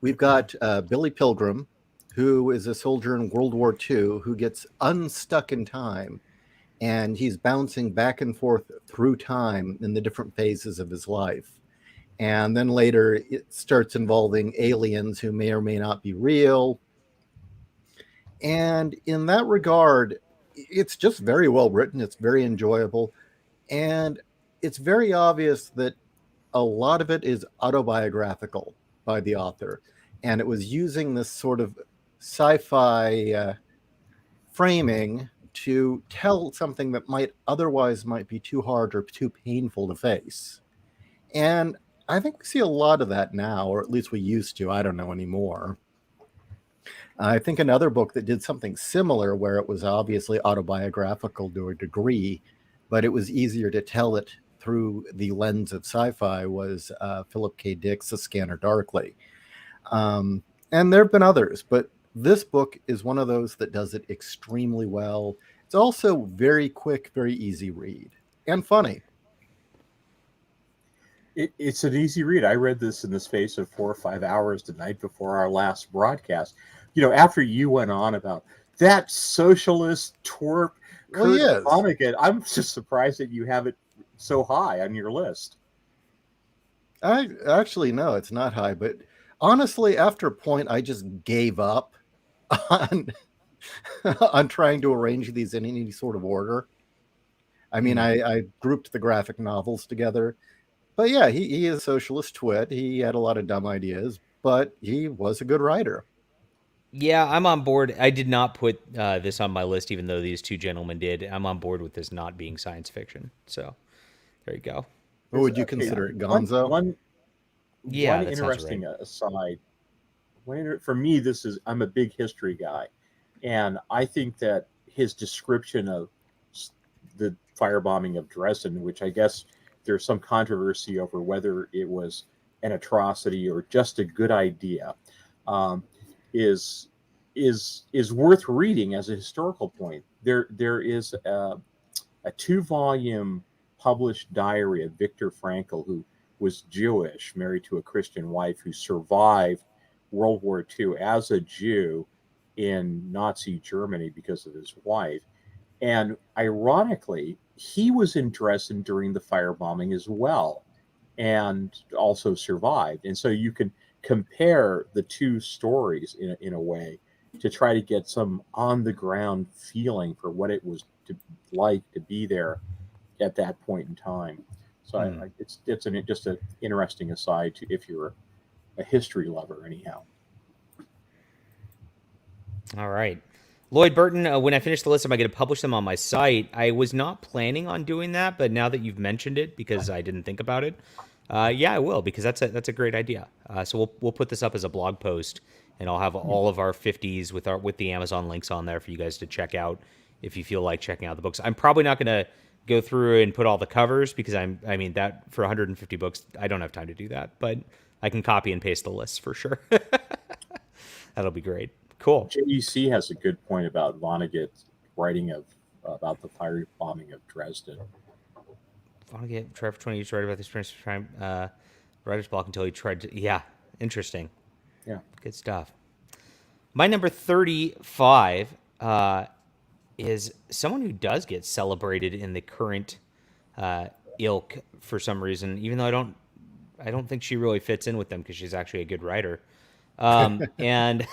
we've got Billy Pilgrim, who is a soldier in World War II who gets unstuck in time, and he's bouncing back and forth through time in the different phases of his life. And then later it starts involving aliens who may or may not be real. And in that regard, it's just very well written. It's very enjoyable. And it's very obvious that a lot of it is autobiographical by the author. And it was using this sort of sci-fi framing to tell something that might be too hard or too painful to face. And I think we see a lot of that now, or at least we used to. I don't know anymore. I think another book that did something similar, where it was obviously autobiographical to a degree, but it was easier to tell it through the lens of sci-fi, was Philip K. Dick's A Scanner Darkly. And there have been others, but this book is one of those that does it extremely well. It's also very quick, very easy read, and funny. It's an easy read. I read this in the space of 4 or 5 hours the night before our last broadcast. After you went on about that socialist twerp, Kurt Vonnegut, I'm just surprised that you have it so high on your list. I actually, no, it's not high, but honestly, after a point, I just gave up on on trying to arrange these in any sort of order. I mean, I grouped the graphic novels together. But yeah, he is a socialist twit. He had a lot of dumb ideas, but he was a good writer. Yeah, I'm on board. I did not put this on my list, even though these two gentlemen did. I'm on board with this not being science fiction. So there you go. What would you consider it, Gonzo? One interesting aside. For me, I'm a big history guy, and I think that his description of the firebombing of Dresden, which I guess there's some controversy over whether it was an atrocity or just a good idea, is worth reading as a historical point. There is a 2-volume published diary of Viktor Frankl, who was Jewish, married to a Christian wife, who survived World War II as a Jew in Nazi Germany because of his wife. And ironically, he was in Dresden during the firebombing as well and also survived. And so you can compare the two stories in a way to try to get some on the ground feeling for what it was like to be there at that point in time. So it's just an interesting aside to if you're a history lover, anyhow. All right. Lloyd Burton, when I finish the list, am I going to publish them on my site? I was not planning on doing that, but now that you've mentioned it, because I didn't think about it, yeah, I will, because that's a great idea. So we'll put this up as a blog post, and I'll have all of our 50s with the Amazon links on there for you guys to check out if you feel like checking out the books. I'm probably not going to go through and put all the covers because I mean that for 150 books, I don't have time to do that, but I can copy and paste the lists for sure. That'll be great. Cool. JEC has a good point about Vonnegut writing about the fire bombing of Dresden. Vonnegut tried for 20 years to write about the experience of time. Writer's block until he tried to. Yeah, interesting. Yeah, good stuff. My number 35 is someone who does get celebrated in the current ilk for some reason, even though I don't think she really fits in with them because she's actually a good writer. And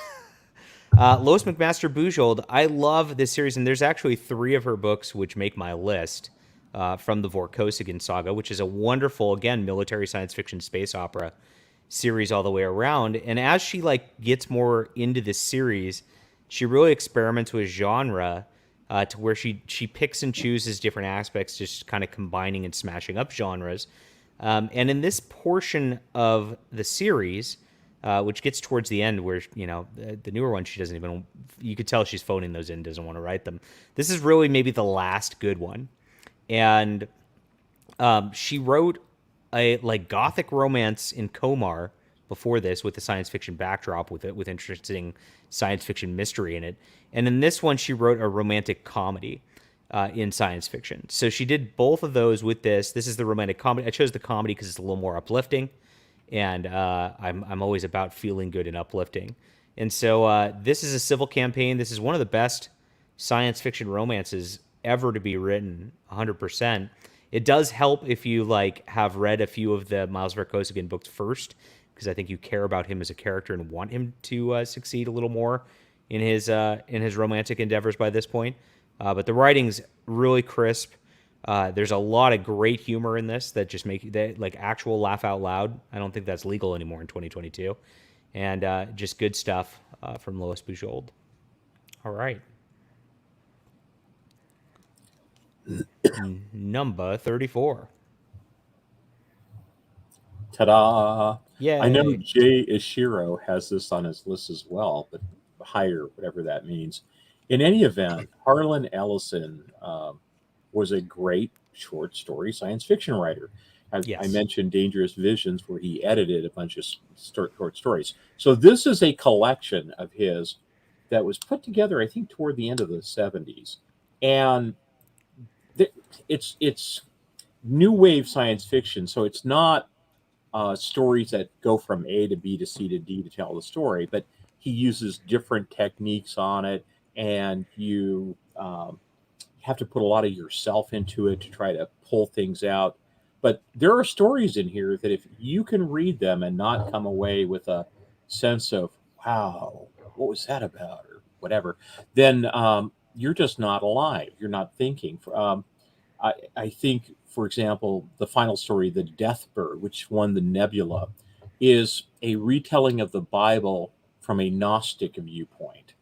Lois McMaster Bujold, I love this series, and there's actually 3 of her books which make my list from the Vorkosigan saga, which is a wonderful, again, military science fiction space opera series all the way around. And as she gets more into this series, she really experiments with genre to where she picks and chooses different aspects, just kind of combining and smashing up genres. And in this portion of the series, which gets towards the end where, the newer one, she doesn't even, you could tell she's phoning those in, doesn't want to write them. This is really maybe the last good one. And she wrote a gothic romance in Komar before this with a science fiction backdrop with interesting science fiction mystery in it. And in this one, she wrote a romantic comedy in science fiction. So she did both of those with this. This is the romantic comedy. I chose the comedy because it's a little more uplifting. And I'm always about feeling good and uplifting. And so this is a civil campaign. This is one of the best science fiction romances ever to be written, 100%. It does help if you have read a few of the Miles Vorkosigan books first, because I think you care about him as a character and want him to succeed a little more in his romantic endeavors by this point. But the writing's really crisp. There's a lot of great humor in this that just make that actual laugh out loud. I don't think that's legal anymore in 2022, and just good stuff from Lois Bujold. All right, number 34. Ta-da! Yeah, I know Jay Ishiro has this on his list as well, but higher, whatever that means. In any event, Harlan Ellison was a great short story science fiction writer. I mentioned Dangerous Visions, where he edited a bunch of short stories. So this is a collection of his that was put together, I think, toward the end of the 70s. And it's new wave science fiction, so it's not stories that go from A to B to C to D to tell the story, but he uses different techniques on it, and you have to put a lot of yourself into it to try to pull things out. But there are stories in here that if you can read them and not come away with a sense of, wow, what was that about, or whatever, then you're just not alive. You're not thinking. I think, for example, the final story, The Death Bird, which won the Nebula, is a retelling of the Bible from a Gnostic viewpoint,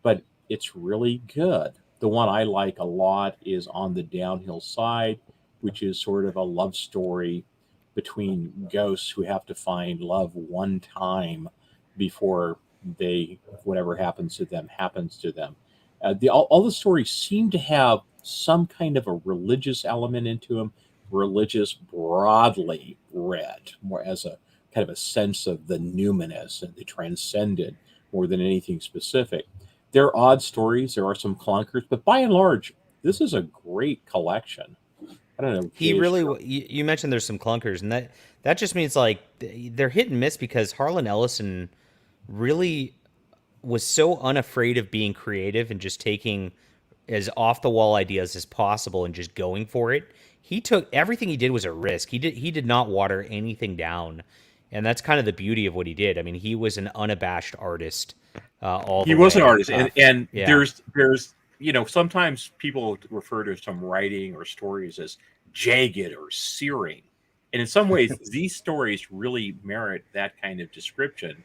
but it's really good. The one I like a lot is On the Downhill Side, which is sort of a love story between ghosts who have to find love one time before whatever happens to them happens to them. All the stories seem to have some kind of a religious element into them, religious broadly read, more as a kind of a sense of the numinous and the transcendent more than anything specific. There are odd stories, there are some clunkers, but by and large, this is a great collection. I don't know. You mentioned there's some clunkers, and that just means they're hit and miss because Harlan Ellison really was so unafraid of being creative and just taking as off the wall ideas as possible and just going for it. He took everything he did was a risk. He did not water anything down, and that's kind of the beauty of what he did. I mean, he was an unabashed artist all the way. He was an artist, and yeah. there's sometimes people refer to some writing or stories as jagged or searing, and in some ways these stories really merit that kind of description.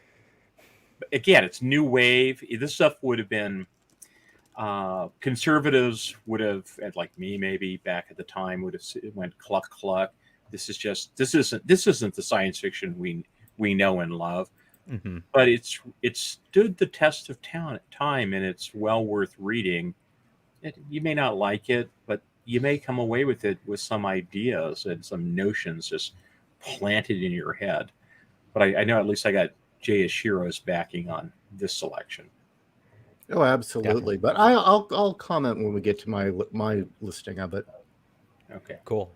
But again, it's new wave. This stuff would have been conservatives would have, like me maybe back at the time, would have went cluck cluck. This isn't the science fiction we know and love. Mm-hmm. But it stood the test of time, and it's well worth reading. You may not like it, but you may come away with it with some ideas and some notions just planted in your head. But I know at least I got Jay Ishiro's backing on this selection. Oh, absolutely. Definitely. But I'll comment when we get to my listing of it. Okay, cool.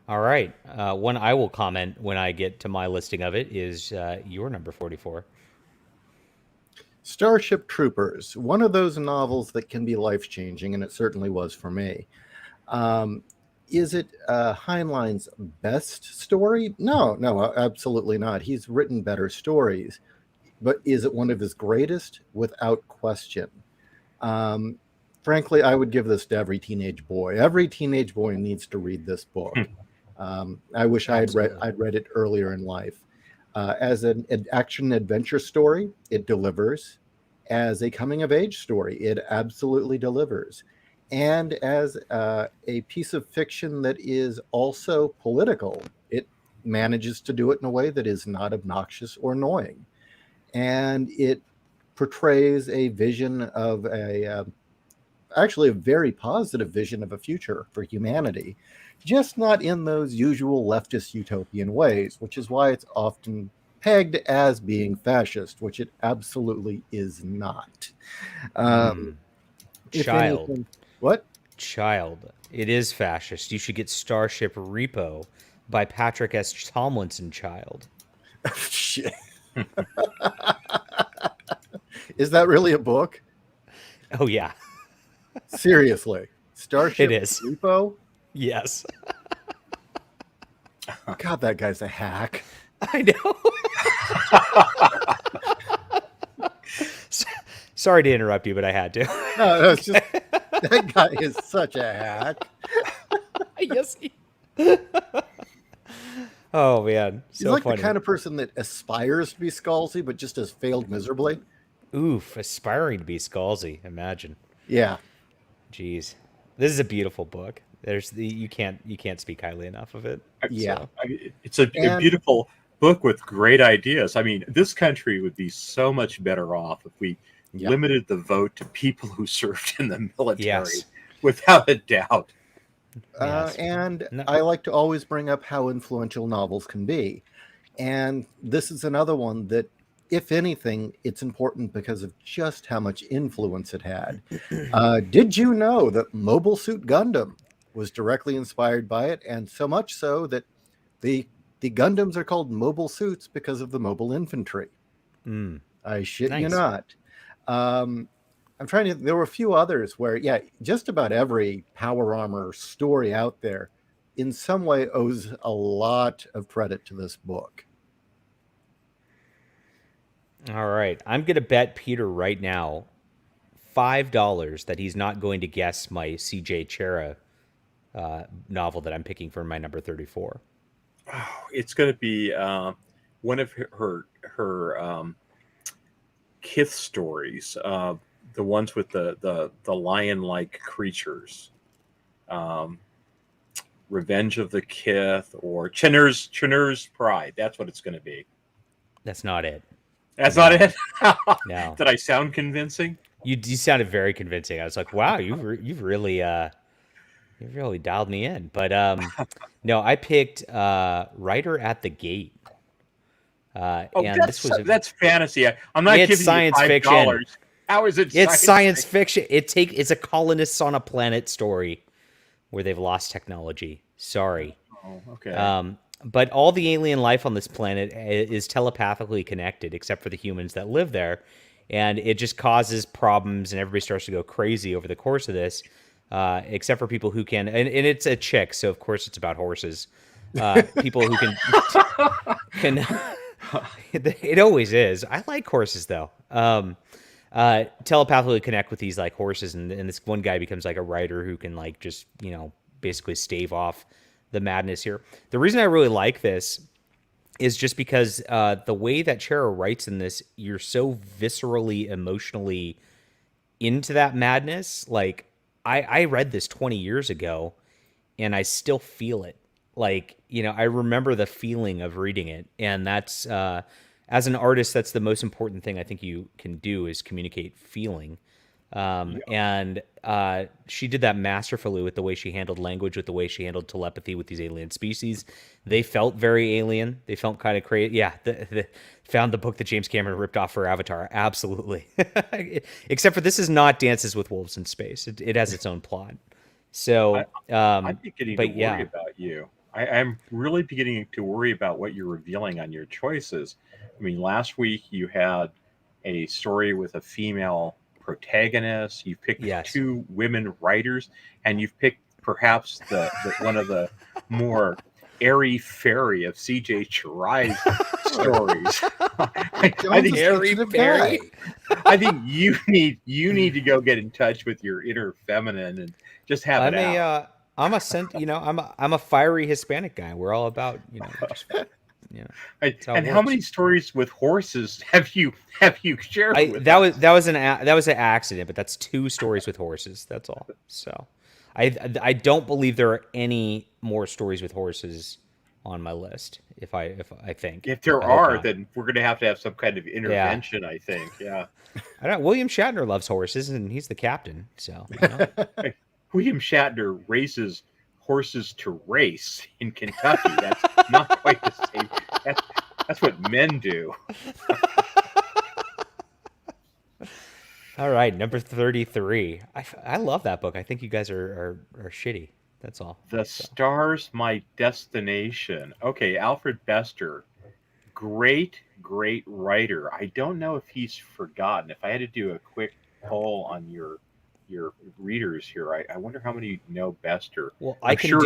All right. One I will comment when I get to my listing of it is your number 44. Starship Troopers, one of those novels that can be life-changing, and it certainly was for me. Is it Heinlein's best story? No, absolutely not. He's written better stories. But is it one of his greatest? Without question. Frankly, I would give this to every teenage boy. Every teenage boy needs to read this book. I wish I'd read it earlier in life. As an action adventure story, it delivers. As a coming of age story, it absolutely delivers. And as a piece of fiction that is also political, it manages to do it in a way that is not obnoxious or annoying. And it portrays a vision of actually a very positive vision of a future for humanity, just not in those usual leftist utopian ways, which is why it's often pegged as being fascist, which it absolutely is not. Child. Anything, what? Child. It is fascist. You should get Starship Repo by Patrick S. Tomlinson, child. Shit. Is that really a book? Oh, yeah. Seriously. Starship it is. Repo? Yes. God, that guy's a hack. I know. Sorry to interrupt you, but I had to. No, it's just that guy is such a hack. Yes. Oh man, so he's like funny. The kind of person that aspires to be Scalzi, but just has failed miserably. Oof, aspiring to be Scalzi. Imagine. Yeah. Jeez, this is a beautiful book. You can't speak highly enough of it. Yeah, so. It's a beautiful book with great ideas. I mean, this country would be so much better off if we limited the vote to people who served in the military, without a doubt. I like to always bring up how influential novels can be. And this is another one that, if anything, it's important because of just how much influence it had. Did you know that Mobile Suit Gundam was directly inspired by it? And so much so that the Gundams are called mobile suits because of the mobile infantry. I shit you not. I'm trying to, there were a few others where, just about every power armor story out there in some way owes a lot of credit to this book. All right. I'm going to bet Peter right now $5 that he's not going to guess my C.J. Cherryh novel that I'm picking for my number 34. Oh, it's going to be one of her Kith stories. The ones with the lion-like creatures, Revenge of the Kith, or Chinur's Pride. That's what it's going to be. That's not it. That's not it. No. Did I sound convincing? You sounded very convincing. I was like, wow, you've really dialed me in. But no, I picked Writer at the Gate. And that's fantasy. I'm not giving science you $5. fiction. How is it? It's science fiction. It's a colonists on a planet story where they've lost technology. Sorry. Oh, okay. But all the alien life on this planet is telepathically connected, except for the humans that live there. And it just causes problems, and everybody starts to go crazy over the course of this, except for people who can. And it's a chick, so of course it's about horses. People who can it always is. I like horses though. Telepathically connect with these like horses, and this one guy becomes like a writer who can like just basically stave off the madness here. The reason I really like this is just because the way that Cherryh writes in this, you're so viscerally, emotionally into that madness. Like, I read this 20 years ago, and I still feel it. Like, I remember the feeling of reading it, and that's, as an artist, that's the most important thing I think you can do is communicate feeling. And she did that masterfully with the way she handled language, with the way she handled telepathy with these alien species. They felt very alien. They felt kind of crazy. Yeah, found the book that James Cameron ripped off for Avatar. Absolutely. Except for this is not Dances with Wolves in Space. It has its own plot. So I'm beginning to worry about you. I'm really beginning to worry about what you're revealing on your choices. I mean, last week you had a story with a female protagonist. You picked two women writers, and you've picked perhaps the one of the more airy fairy of C.J. Cherryh's stories. I think airy fairy. I think you need to go get in touch with your inner feminine and just have it out. I'm a fiery Hispanic guy. We're all about and how many stories with horses have you shared with us? That was an accident, but that's 2 stories with horses. That's all. So I don't believe there are any more stories with horses on my list. If I think if there are, then we're going to have some kind of intervention. Yeah. I think. Yeah. I don't. William Shatner loves horses, and he's the captain. So. William Shatner raises horses to race in Kentucky. That's not quite the same. That's what men do. All right, number 33. I love that book. I think you guys are shitty. That's all. The Stars, My Destination. Okay, Alfred Bester. Great writer. I don't know if he's forgotten. If I had to do a quick poll on your readers here, I wonder how many know Bester. Well, I can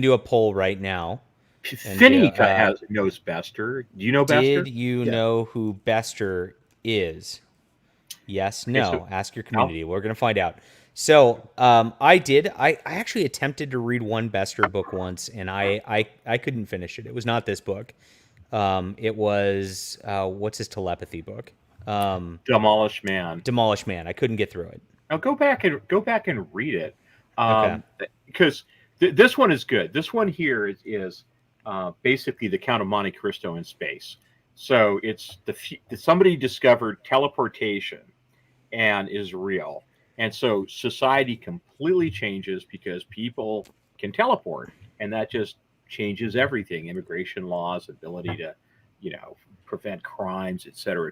do a poll right now. Finny knows Bester. Do you know Bester? Did you know who Bester is? Yes, no. Okay, so ask your community. We're going to find out. So I did. I actually attempted to read one Bester book once, and I couldn't finish it. It was not this book. It was what's his telepathy book? Demolished Man. Demolished Man. I couldn't get through it. Now go back and read it, because this one is good. This one here is basically the Count of Monte Cristo in space. So it's somebody discovered teleportation and is real, and so society completely changes because people can teleport, and that just changes everything: immigration laws, ability to, prevent crimes, et cetera,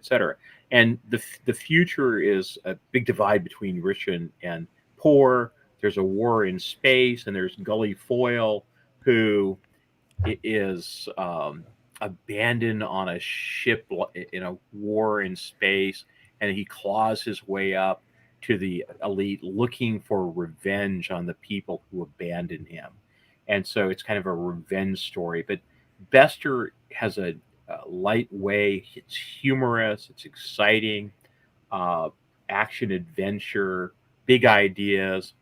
and the future is a big divide between rich and poor. There's a war in space, and there's Gully Foyle, who is abandoned on a ship in a war in space, and he claws his way up to the elite, looking for revenge on the people who abandoned him. And so it's kind of a revenge story. But Bester has a light way. It's humorous. It's exciting. Action, adventure, big ideas.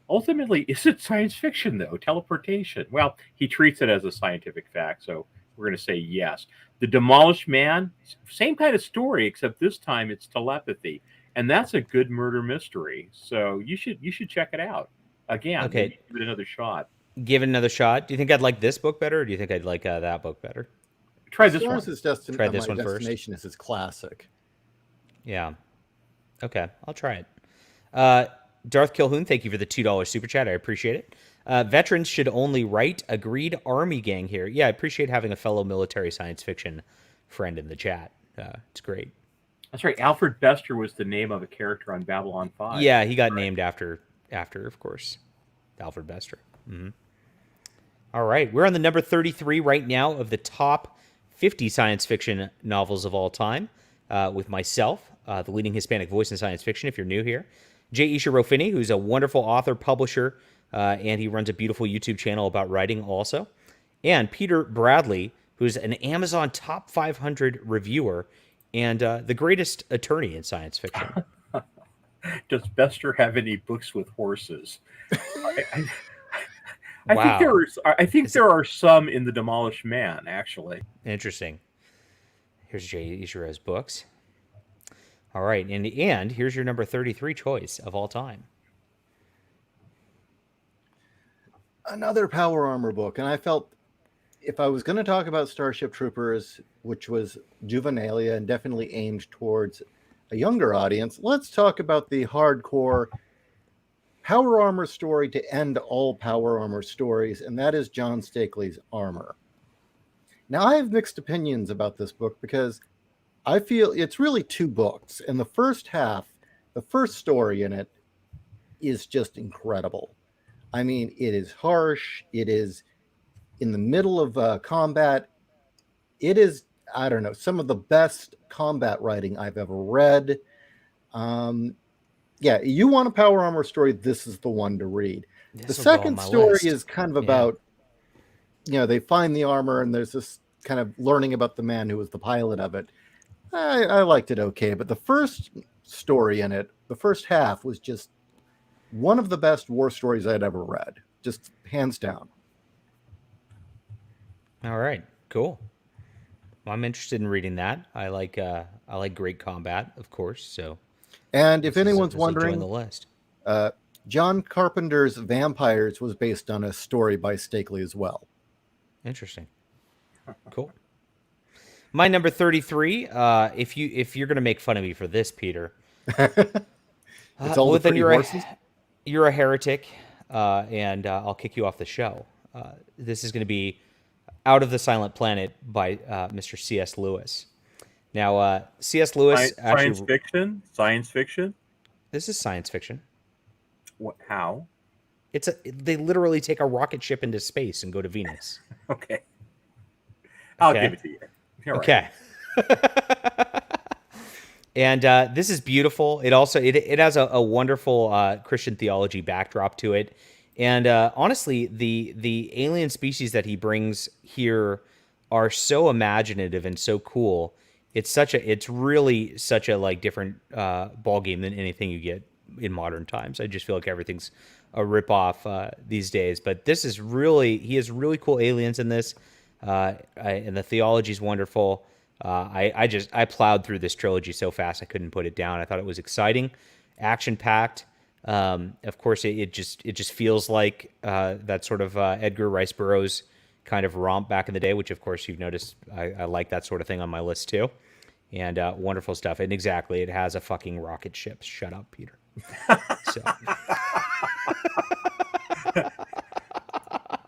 Ultimately, is it science fiction, though? Teleportation. Well, he treats it as a scientific fact, so we're going to say yes. The Demolished Man, same kind of story, except this time it's telepathy. And that's a good murder mystery. So you should check it out. Again, okay. Give it another shot. Give it another shot. Do you think I'd like this book better, or do you think I'd like that book better? Try this one. Try this one first. Destination is his classic. Yeah. Okay, I'll try it. Darth Kilhoun, thank you for the $2 super chat. I appreciate it. Veterans should only write. Agreed. Army gang here. Yeah, I appreciate having a fellow military science fiction friend in the chat. It's great. That's right. Alfred Bester was the name of a character on Babylon 5. Yeah, he got named after, of course, Alfred Bester. Mm-hmm. All right, we're on the number 33 right now of the top 50 science fiction novels of all time. with myself, the leading Hispanic voice in science fiction, if you're new here. Cherryh Finney, who's a wonderful author, publisher, and he runs a beautiful YouTube channel about writing also. And Peter Bradley, who's an Amazon top 500 reviewer and the greatest attorney in science fiction. Does Bester have any books with horses? Wow. I think there are some in The Demolished Man, actually. Interesting. Here's Cherryh's books. All right, and here's your number 33 choice of all time. Another Power Armor book, and I felt if I was going to talk about Starship Troopers, which was juvenilia and definitely aimed towards a younger audience, let's talk about the hardcore Power Armor story to end all Power Armor stories, and that is John Stakely's Armor. Now, I have mixed opinions about this book because I feel it's really two books, and the first half, the first story in it is just incredible. I mean, it is harsh. It is in the middle of combat. It is, I don't know, some of the best combat writing I've ever read. Yeah, you want a Power Armor story, this is the one to read. The second story is kind of about, they find the armor and there's this kind of learning about the man who was the pilot of it. I liked it okay, but the first story in it, the first half, was just one of the best war stories I'd ever read, just hands down. All right, cool. Well, I'm interested in reading that. I like great combat, of course. So, and if anyone's wondering, the list. John Carpenter's Vampires was based on a story by Stakely as well. Interesting. Cool. My number 33. If you're gonna make fun of me for this, Peter, it's all then you're a heretic, and I'll kick you off the show. This is going to be Out of the Silent Planet by Mr. C.S. Lewis. Now, C.S. Lewis science fiction. This is science fiction. What? How? They literally take a rocket ship into space and go to Venus. Okay. I'll give it to you. You're okay. Right. And this is beautiful. It also it has a wonderful Christian theology backdrop to it. And honestly, the alien species that he brings here are so imaginative and so cool. It's really such a like different ball game than anything you get in modern times. I just feel like everything's a ripoff these days. But this is he has really cool aliens in this, and the theology is wonderful. I plowed through this trilogy so fast I couldn't put it down. I thought it was exciting, action packed. Of course, it just feels like that sort of Edgar Rice Burroughs kind of romp back in the day, which of course you've noticed I like that sort of thing on my list too. And wonderful stuff. And exactly, it has a fucking rocket ship. Shut up, Peter. So.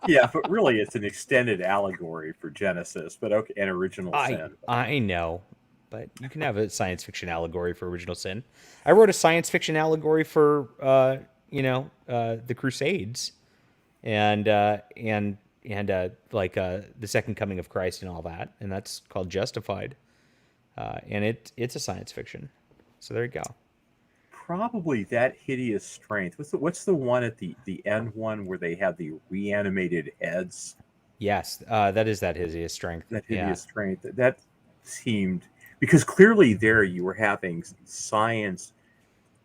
Yeah, but really it's an extended allegory for Genesis, but okay, and original sin. I know, but you can have a science fiction allegory for original sin. I wrote a science fiction allegory for the Crusades and the second coming of Christ and all that, and that's called Justified. And it's a science fiction. So there you go. Probably That Hideous Strength. What's the one at the end one where they have the reanimated heads? Yes, that is That Hideous Strength. That Hideous Strength. That seemed, because clearly there you were having science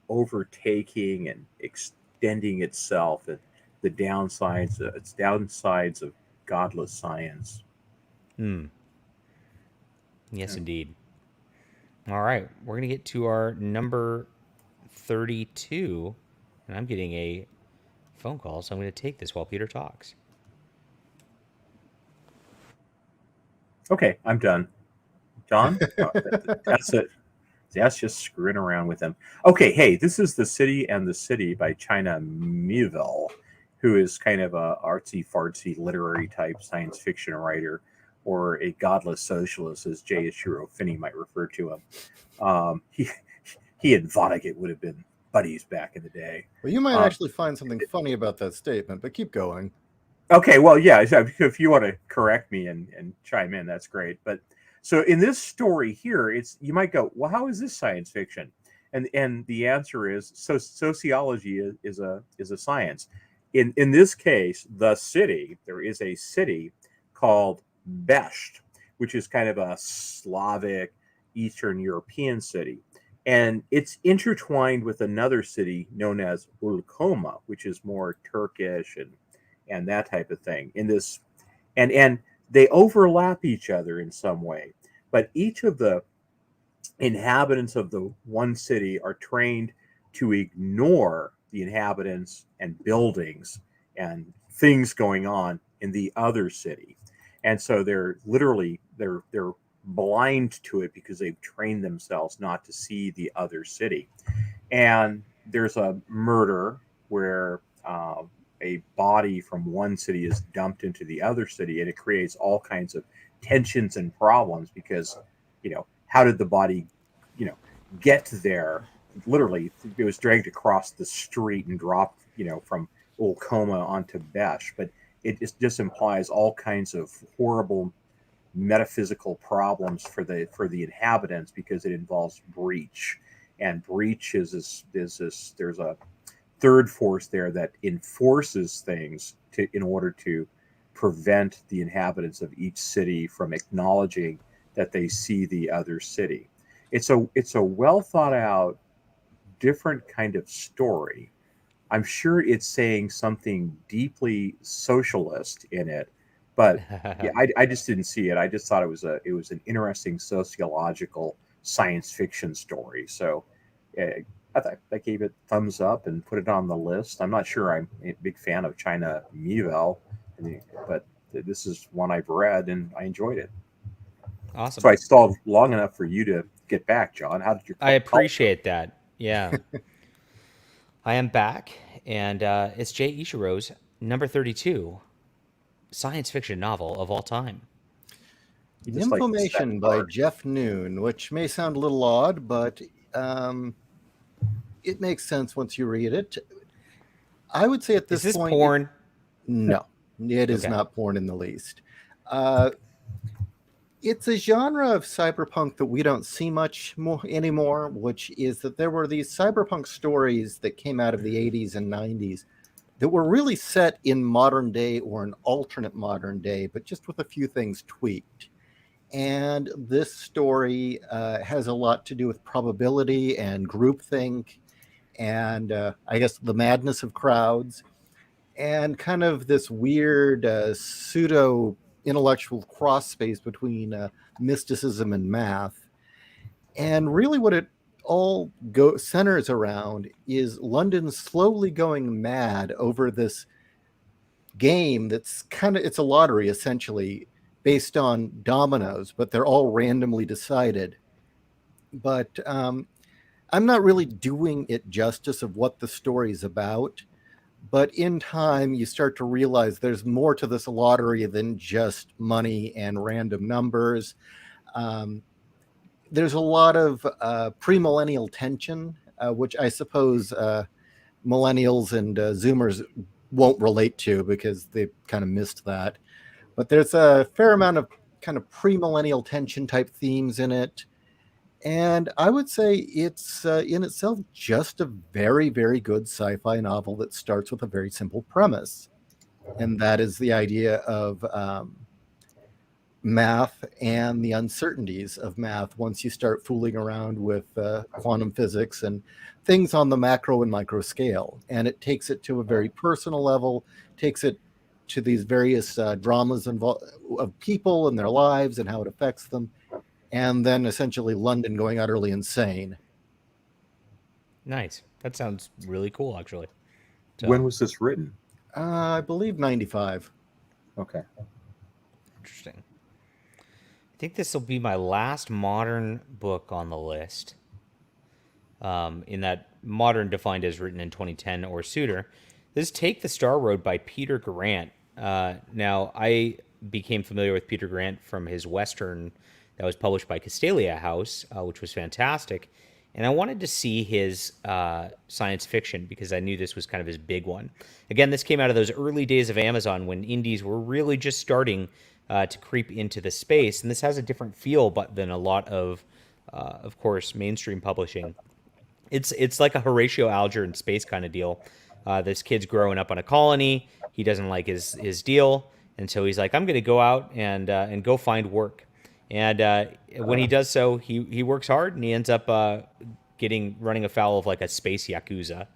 overtaking and extending itself, and the downsides of godless science. Yes, indeed. All right, we're gonna get to our number 32, and I'm getting a phone call, so I'm going to take this while Peter talks. Okay, I'm done. John? That's it. That's just screwing around with him. Okay, hey, this is The City and the City by China Miéville, who is kind of a artsy-fartsy literary type science fiction writer, or a godless socialist, as Cherryh Finney might refer to him. He and Vonnegut would have been buddies back in the day. Well, you might actually find something funny about that statement, but keep going. Okay, well, yeah, if you want to correct me and chime in, that's great. But So in this story here, you might go, well, how is this science fiction? And the answer is, sociology is a science. In this case, there is a city called Besht, which is kind of a Slavic Eastern European city. And it's intertwined with another city known as Ulkoma, which is more Turkish and that type of thing. And they overlap each other in some way. But each of the inhabitants of the one city are trained to ignore the inhabitants and buildings and things going on in the other city. And so they're blind to it because they've trained themselves not to see the other city. And there's a murder where a body from one city is dumped into the other city, and it creates all kinds of tensions and problems because, how did the body, get there? Literally, it was dragged across the street and dropped, from Ulkoma onto Besh. But it just implies all kinds of horrible metaphysical problems for the inhabitants because it involves breach, and breach is this there's a third force there that enforces things in order to prevent the inhabitants of each city from acknowledging that they see the other city. It's a well thought out, different kind of story. I'm sure it's saying something deeply socialist in it, but yeah, I just didn't see it. I just thought it was an interesting sociological science fiction story. So I thought I gave it thumbs up and put it on the list. I'm not sure I'm a big fan of China Miéville, but this is one I've read and I enjoyed it. Awesome. So I stalled long enough for you to get back, John. How did you? I appreciate that. Yeah. I am back, and it's Jay Ishiro's number 32 science fiction novel of all time. Information by Jeff Noon, which may sound a little odd, but it makes sense once you read it. I would say at this point... Is this porn? No, it is not porn in the least. It's a genre of cyberpunk that we don't see much more anymore, which is that there were these cyberpunk stories that came out of the 80s and 90s that were really set in modern day or an alternate modern day, but just with a few things tweaked. And this story has a lot to do with probability and groupthink and I guess the madness of crowds and kind of this weird pseudo intellectual cross space between mysticism and math. And really what it all centers around is London slowly going mad over this game that's it's a lottery essentially based on dominoes, but they're all randomly decided. But I'm not really doing it justice of what the story's about. But in time, you start to realize there's more to this lottery than just money and random numbers. There's a lot of premillennial tension, which I suppose millennials and Zoomers won't relate to because they kind of missed that. But there's a fair amount of kind of premillennial tension type themes in it. And I would say it's in itself just a very, very good sci-fi novel that starts with a very simple premise. And that is the idea of math and the uncertainties of math once you start fooling around with quantum physics and things on the macro and micro scale. And it takes it to a very personal level, takes it to these various dramas of people and their lives and how it affects them. And then essentially London going utterly insane. Nice. That sounds really cool, actually. So, when was this written? I believe 95. Okay. Interesting. I think this will be my last modern book on the list. In that modern defined as written in 2010 or sooner. This is Take the Star Road by Peter Grant. Now, I became familiar with Peter Grant from his Western that was published by Castalia House, which was fantastic. And I wanted to see his science fiction because I knew this was kind of his big one. Again, this came out of those early days of Amazon when indies were really just starting to creep into the space. And this has a different feel but than a lot of course, mainstream publishing. It's like a Horatio Alger in space kind of deal. This kid's growing up on a colony. He doesn't like his deal, and so he's like, I'm going to go out and go find work. And when he does so, he works hard, and he ends up running afoul of like a space yakuza,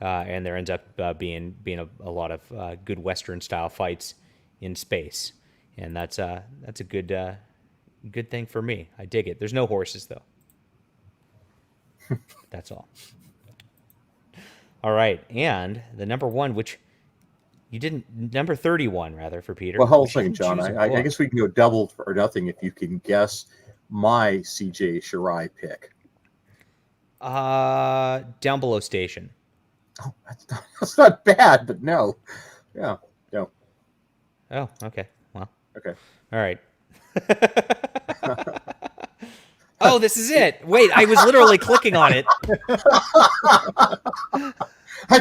and there ends up being a lot of good Western style fights in space, and that's a good thing for me. I dig it. There's no horses though. That's all. All right, and the number one, which you didn't, number 31 rather for Peter. Well, hold on a second, John. I guess we can go double or nothing if you can guess my C.J. Cherryh pick. Down Below Station. Oh, that's not bad, but no. Yeah, no. Oh, okay. Well. Okay. All right. Oh, this is it. Wait, I was literally clicking on it. I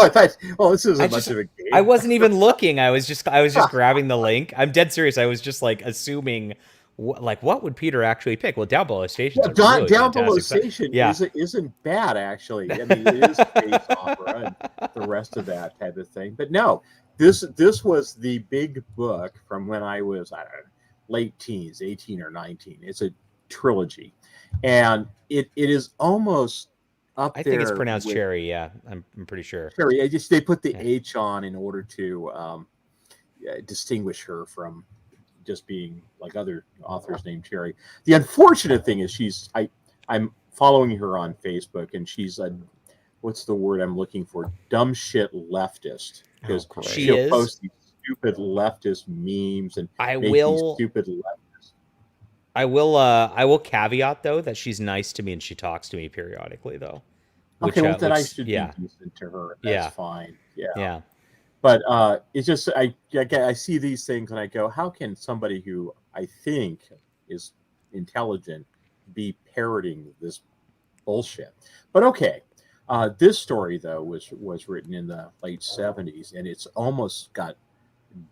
thought, well, this isn't much of a game. I wasn't even looking. I was just grabbing the link. I'm dead serious. I was just like assuming, what would Peter actually pick? Well, Down Below Station. Well, Down Below Station isn't bad, actually. I mean, it is space opera and the rest of that type of thing. But no, this was the big book from when I was, I don't know, late teens, 18 or 19. It's a trilogy, and it is almost up there. I think it's pronounced Cherry. Yeah, I'm pretty sure. Cherry. They put the H on in order to distinguish her from just being like other authors named Cherry. The unfortunate thing is I'm following her on Facebook, and she's a, what's the word I'm looking for? Dumb shit leftist, because she'll post these stupid leftist memes and make these stupid leftist. I will caveat though that she's nice to me and she talks to me periodically though. Then I should be decent to her. That's fine. Yeah. But it's just I see these things and I go, how can somebody who I think is intelligent be parroting this bullshit? But okay, this story though was written in the late 70s, and it's almost got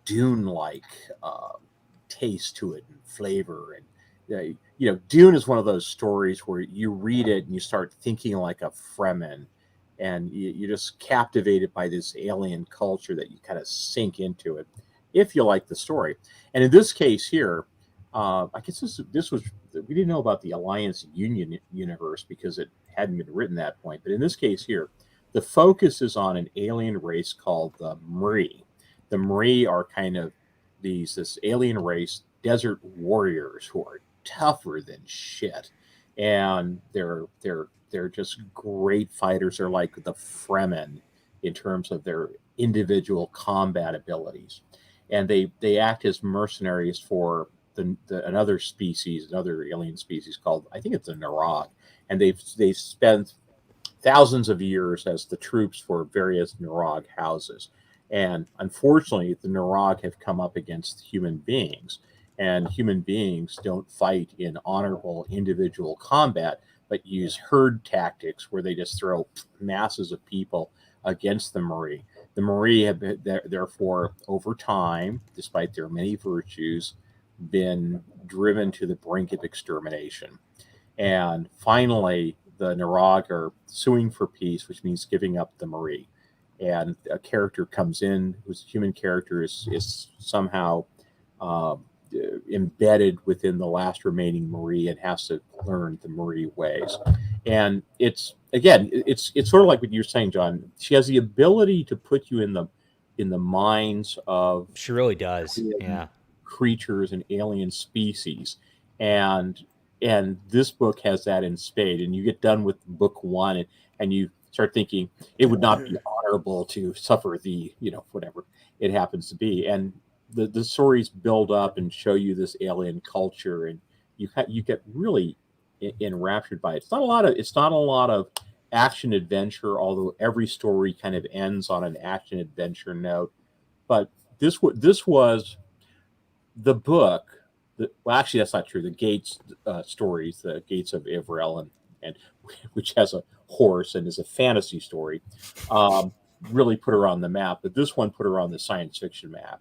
Dune-like taste to it and flavor. And Dune is one of those stories where you read it and you start thinking like a Fremen, and you're just captivated by this alien culture that you kind of sink into it if you like the story. And in this case here, I guess this was, we didn't know about the Alliance Union universe because it hadn't been written at that point. But in this case here, the focus is on an alien race called the Mree. The Mree are kind of this alien race, desert warriors who are tougher than shit, and they're just great fighters. They're like the Fremen in terms of their individual combat abilities, and they act as mercenaries for another alien species called, I think it's a Narog, and they've spent thousands of years as the troops for various Narog houses. And unfortunately, the Narog have come up against human beings, and human beings don't fight in honorable individual combat, but use herd tactics where they just throw masses of people against the Mree. The Mree have therefore, over time, despite their many virtues, been driven to the brink of extermination. And finally, the Narog are suing for peace, which means giving up the Mree. And a character comes in whose human character is somehow embedded within the last remaining Mree and has to learn the Mree ways. And it's sort of like what you're saying, John. She has the ability to put you in the minds of, she really does, creatures and alien species, and this book has that in spade. And you get done with book one and you start thinking it would not be honorable to suffer the whatever it happens to be, and the stories build up and show you this alien culture, and you get really enraptured by it. It's not a lot of action adventure, although every story kind of ends on an action adventure note. But this was the book. Well, actually, that's not true. The Gates stories, the Gates of Ivrael, and which has a horse and is a fantasy story, really put her on the map. But this one put her on the science fiction map.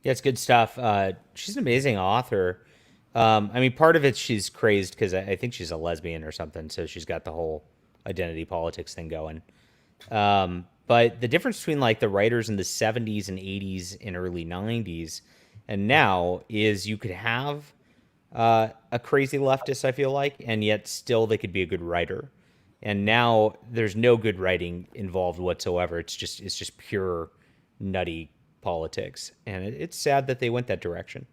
Yeah, it's good stuff. She's an amazing author. I mean, part of it she's crazed because I think she's a lesbian or something, so she's got the whole identity politics thing going. But the difference between like the writers in the 70s and 80s and early 90s and now is you could have a crazy leftist, I feel like, and yet still they could be a good writer. And now there's no good writing involved whatsoever. It's just pure nutty politics, and it's sad that they went that direction.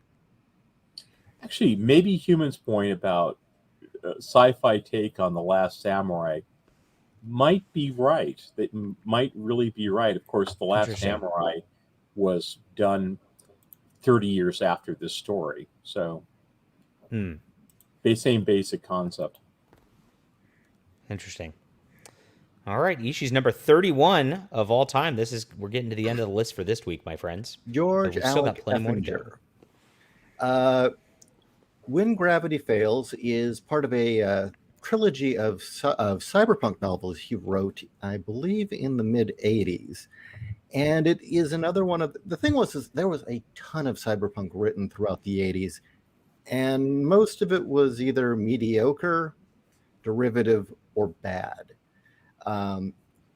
Actually, maybe Human's point about sci-fi take on The Last Samurai might be right. That might really be right. Of course, The Last Samurai was done 30 years after this story, so same basic concept. Interesting. All right, Ishii's number 31 of all time. We're getting to the end of the list for this week, my friends. George Alec Effinger. When Gravity Fails is part of a trilogy of cyberpunk novels he wrote, I believe, in the mid-'80s. And it is another one of the thing is there was a ton of cyberpunk written throughout the 80s, and most of it was either mediocre, derivative, or bad.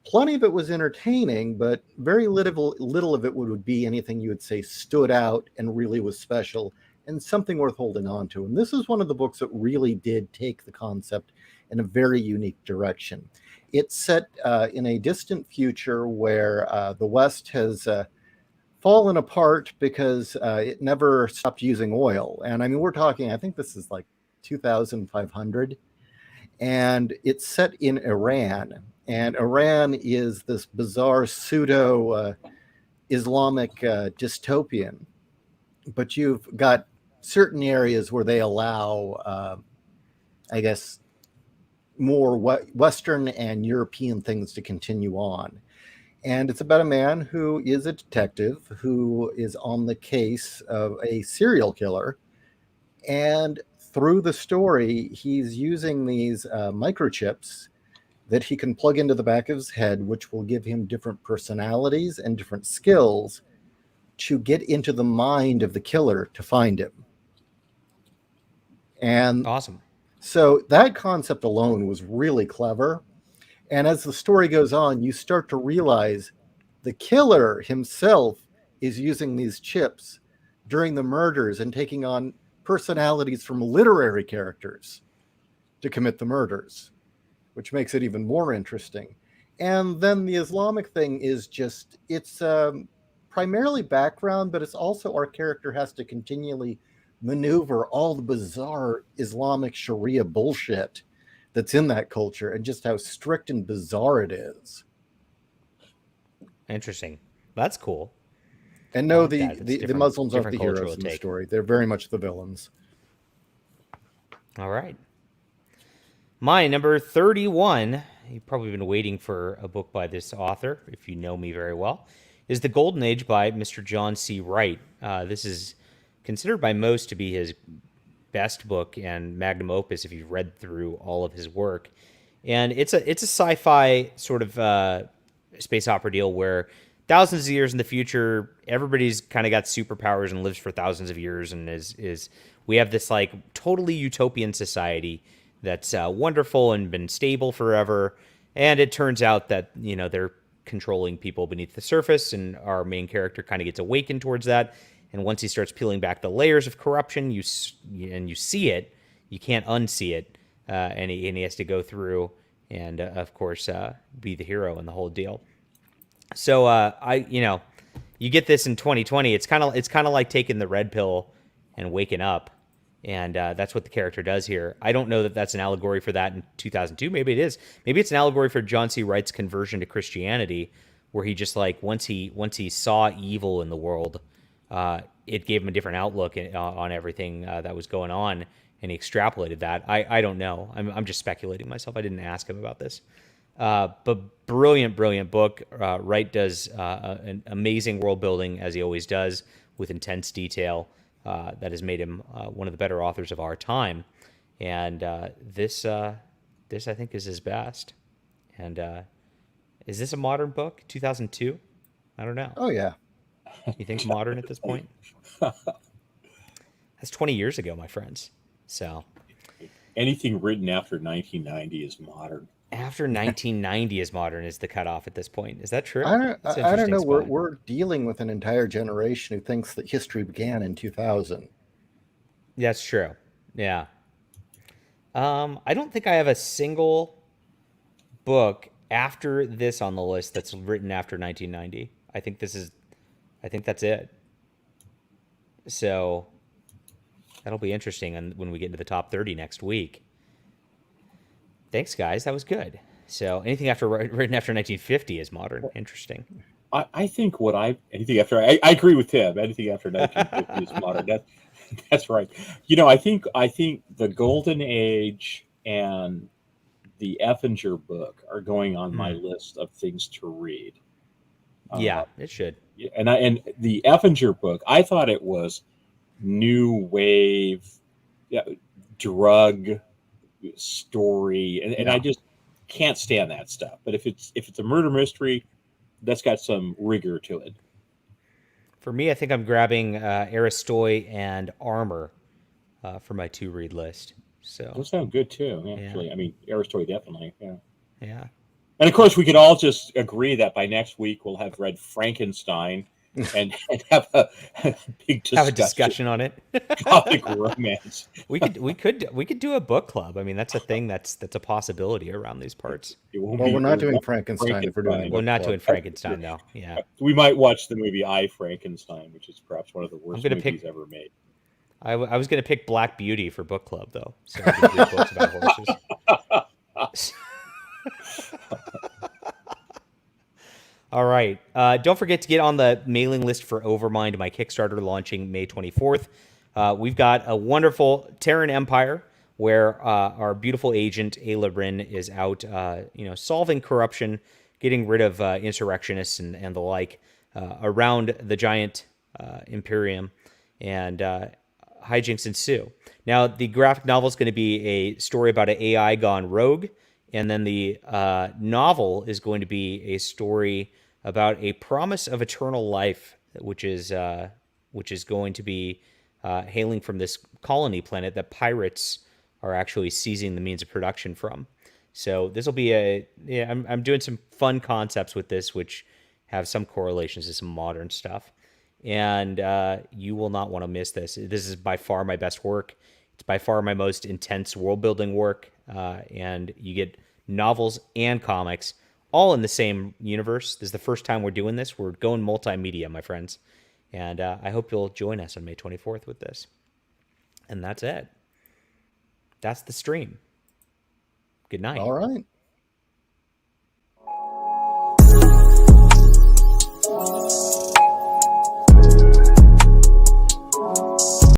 Plenty of it was entertaining, but very little of it would be anything you would say stood out and really was special and something worth holding on to. And this is one of the books that really did take the concept in a very unique direction. It's set in a distant future where the West has fallen apart because it never stopped using oil. And I mean, we're talking, I think this is like 2,500. And it's set in Iran. And Iran is this bizarre pseudo-Islamic dystopian. But you've got certain areas where they allow, I guess, more Western and European things to continue on. And it's about a man who is a detective who is on the case of a serial killer. And through the story, he's using these microchips that he can plug into the back of his head, which will give him different personalities and different skills to get into the mind of the killer to find him. And awesome. So that concept alone was really clever. And as the story goes on, you start to realize the killer himself is using these chips during the murders and taking on personalities from literary characters to commit the murders, which makes it even more interesting. And then the Islamic thing is just, it's primarily background, but it's also our character has to continually maneuver all the bizarre Islamic Sharia bullshit that's in that culture and just how strict and bizarre it is. Interesting. That's cool. And no, the Muslims aren't the heroes in the story. They're very much the villains. All right. My number 31, you've probably been waiting for a book by this author, if you know me very well, is The Golden Age by Mr. John C. Wright. This is considered by most to be his best book and magnum opus if you've read through all of his work. And it's a sci-fi sort of space opera deal where thousands of years in the future, everybody's kind of got superpowers and lives for thousands of years, and we have this like totally utopian society that's wonderful and been stable forever. And it turns out that, they're controlling people beneath the surface, and our main character kind of gets awakened towards that. And once he starts peeling back the layers of corruption, you see it, you can't unsee it, and he has to go through and, of course, be the hero in the whole deal. So you get this in 2020. It's kind of like taking the red pill and waking up, and that's what the character does here. I don't know that that's an allegory for that in 2002. Maybe it is. Maybe it's an allegory for John C. Wright's conversion to Christianity, where he just like once he saw evil in the world. It gave him a different outlook on everything that was going on, and he extrapolated that. I don't know. I'm just speculating myself. I didn't ask him about this. But brilliant book. Wright does an amazing world building, as he always does, with intense detail that has made him one of the better authors of our time. And this I think is his best. And is this a modern book? 2002? I don't know. Oh, yeah. You think modern at this point? That's 20 years ago, my friends. So anything written after 1990 is modern. After 1990 is modern is the cutoff at this point. Is that true? I don't know. We're dealing with an entire generation who thinks that history began in 2000. That's true. Yeah. I don't think I have a single book after this on the list that's written after 1990. I think that's it. So that'll be interesting when we get into the top 30 next week. Thanks, guys. That was good. So anything written after 1950 is modern. Interesting. I think anything after I agree with Tim. Anything after 1950 is modern. That's right. I think the Golden Age and the Effinger book are going on my list of things to read. Yeah, it should. And the Effinger book, I thought it was new wave, drug story, and I just can't stand that stuff. But if it's a murder mystery, that's got some rigor to it. For me, I think I'm grabbing Aristoi and Armor for my to-read list. So those sound good too, actually. Yeah. I mean, Aristoi definitely. Yeah. Yeah. And of course, we could all just agree that by next week we'll have read Frankenstein and have a big discussion on it. Gothic romance. We could do a book club. I mean, that's a thing that's a possibility around these parts. Well, we're not doing Frankenstein if we're doing. We're not doing Frankenstein though. Yeah. We might watch the movie I, Frankenstein, which is perhaps one of the worst movies ever made. I was going to pick Black Beauty for book club though. So we can read books about horses. All right. Don't forget to get on the mailing list for Overmind, my Kickstarter launching May 24th. We've got a wonderful Terran Empire where our beautiful agent, Ayla Rin, is out solving corruption, getting rid of insurrectionists and the like around the giant Imperium, and hijinks ensue. Now, the graphic novel is going to be a story about an AI gone rogue, and then the novel is going to be a story about a promise of eternal life, which is going to be hailing from this colony planet that pirates are actually seizing the means of production from. So this will be I'm doing some fun concepts with this, which have some correlations to some modern stuff. And you will not want to miss this. This is by far my best work. It's by far my most intense world-building work. And you get novels and comics all in the same universe. This is the first time we're doing this. We're going multimedia, my friends. And I hope you'll join us on May 24th with this. And that's it. That's the stream. Good night. All right.